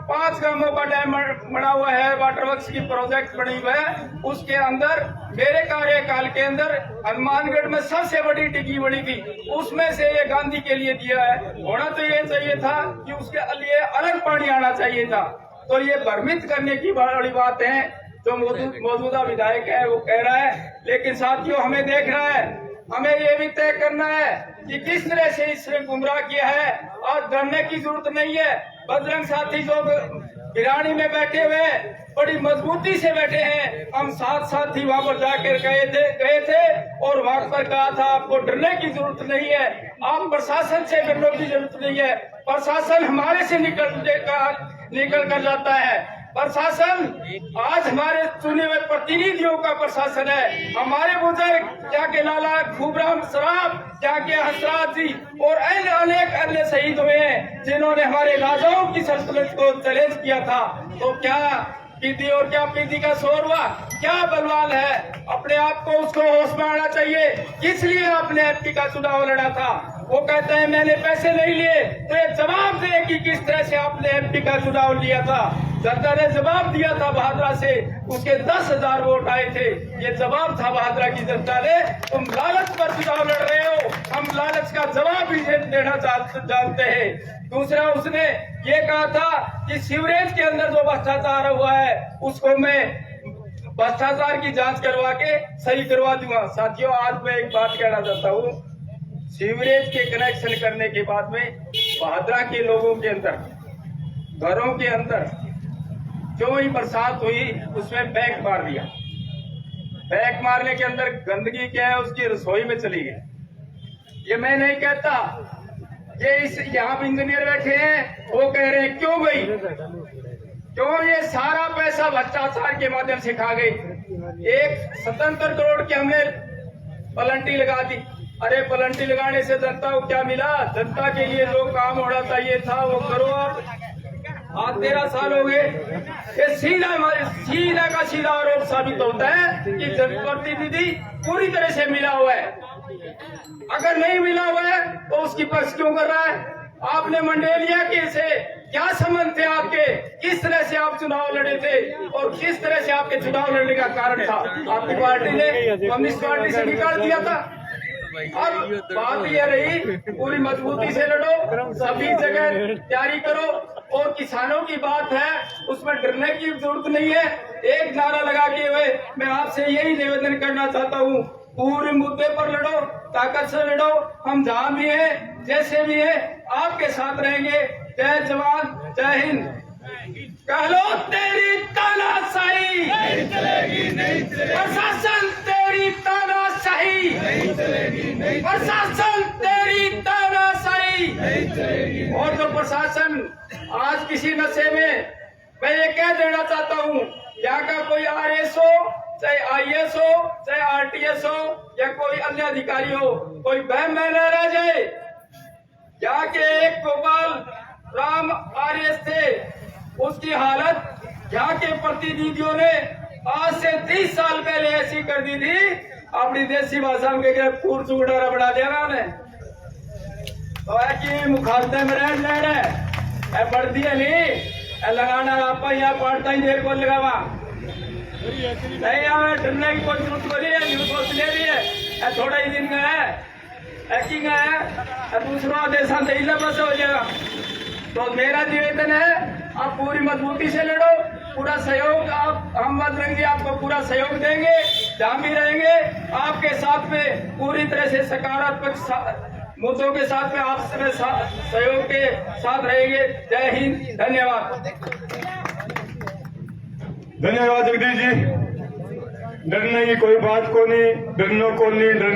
5 गांवों का डैम बना हुआ है, वाटर वर्क्स की प्रोजेक्ट बनी हुआ है, उसके अंदर मेरे कार्यकाल के अंदर हनुमानगढ़ में सबसे बड़ी डिग्गी बनी थी, उसमें से ये गांधी के लिए दिया है। होना तो ये चाहिए था कि उसके लिए अलग पानी आना चाहिए था। तो ये भ्रमित करने की बड़ी बात है जो मौजूदा विधायक है वो कह रहा है। लेकिन साथियों, हमें देखना है, हमें ये भी तय करना है कि किस तरह से इसने गुमराह किया है, और डरने की जरूरत नहीं है। बजरंग साथी जो भिरानी में बैठे हुए बड़ी मजबूती से बैठे हैं, हम साथी वहां पर जाकर गए थे और वहां पर कहा था आपको डरने की जरूरत नहीं है, आप प्रशासन से डरने की जरूरत नहीं है, प्रशासन हमारे से निकल कर जाता है। प्रशासन आज हमारे चुने हुए प्रतिनिधियों का प्रशासन है। हमारे बुजुर्ग क्या के लाला खूबराम सराफ, क्या के हसरात जी और अनेक अन्य शहीद हुए हैं जिन्होंने हमारे राजाओं की सल्तनत को चैलेंज किया था। तो क्या पीदी और क्या पीदी का शोर हुआ, क्या बलवान है, अपने आप को उसको होश में आना चाहिए। किस लिए आपने एमपी का चुनाव लड़ा था? वो कहते हैं मैंने पैसे नहीं लिए, तो ये जवाब दे कि किस तरह से आपने एमपी का चुनाव लिया था। जनता ने जवाब दिया था भादरा से, उसके 10,000 वोट आए थे। ये जवाब था भादरा की जनता ने। तुम लालच पर चुनाव लड़ रहे हो, हम लालच का जवाब भी देना जानते हैं। दूसरा, उसने ये कहा था कि सीवरेज के अंदर जो भ्रष्टाचार हुआ है उसको मैं भ्रष्टाचार की जांच करवा के सही करवा दूंगा। साथियों, आज मैं एक बात कहना चाहता हूँ, सीवरेज के कनेक्शन करने के बाद में भादरा के लोगों के अंदर, घरों के अंदर जो ही बरसात हुई उसमें बैग मार दिया। बैग मारने के अंदर गंदगी क्या है उसकी रसोई में चली गई। ये मैं नहीं कहता, ये इस यहाँ पे इंजीनियर बैठे हैं वो कह रहे हैं क्यों गई, क्यों ये सारा पैसा भ्रष्टाचार के माध्यम से खा गई। 177 करोड़ की हमने पलंटी लगा दी। अरे पलंटी लगाने से जनता को क्या मिला? जनता के लिए जो काम होना चाहिए था वो करो। आप आज 13 साल हो गए, ये सीधा का सीधा आरोप साबित होता है कि जनप्रतिनिधि पूरी तरह से मिला हुआ है। अगर नहीं मिला हुआ है तो उसकी पक्ष क्यों कर रहा है? आपने मंडेलिया के से क्या संबंध थे आपके? किस तरह से आप चुनाव लड़े थे और किस तरह से आपके चुनाव लड़ने का कारण था? आपकी पार्टी ने कम्युनिस्ट पार्टी से निकाल दिया था। अब बात यह रही, पूरी मजबूती से लड़ो, सभी जगह तैयारी करो। और किसानों की बात है, उसमें डरने की जरूरत नहीं है। एक नारा लगा के हुए मैं आपसे यही निवेदन करना चाहता हूँ, पूरे मुद्दे पर लड़ो, ताकत से लड़ो। हम जहाँ भी हैं, जैसे भी हैं, आपके साथ रहेंगे। जय जवान, जय हिंद। कह लो तेरी तानाशाही नहीं चलेगी, नहीं चलेगी। प्रशासन तेरी तानाशाही नहीं चलेगी, नहीं। प्रशासन तेरी तानाशाही नहीं चलेगी। और जो प्रशासन आज किसी नशे में, मैं ये कह देना चाहता हूँ, यहाँ का कोई RS हो, चाहे IAS हो, चाहे RTS हो या कोई अन्य अधिकारी हो, कोई बहम में न रह जाए। यहाँ के एक गोपाल राम RS थे, उसकी हालत यहाँ के प्रतिनिधियों ने आज से 30 साल पहले ऐसी कर दी थी, अपनी देसी भाषा में कह पूर चूड़ा बना दिया ना उन्हें। तो है कि मुखालते में रह बढ़ दिया नहीं लगाना आप यहाँ पढ़ता ही देर को लगावा नहीं हमें डरने की कोई जरूरत नहीं है। न्यूज सोच ले रही है, थोड़ा ही दिन का है, हैकिंग है, दूसरा देशा से बस हो जाएगा। तो मेरा निवेदन है, आप पूरी मजबूती से लड़ो, पूरा सहयोग आप, हम बजरंग जी आपको पूरा सहयोग देंगे। जहाँ भी रहेंगे आपके साथ में पूरी तरह से सकारात्मक मुद्दों के साथ में आपसे सहयोग के साथ रहेंगे। जय हिंद, धन्यवाद। धन्यवाद जगदीश जी। डरने की कोई बात को नहीं, डरने को नहीं, डर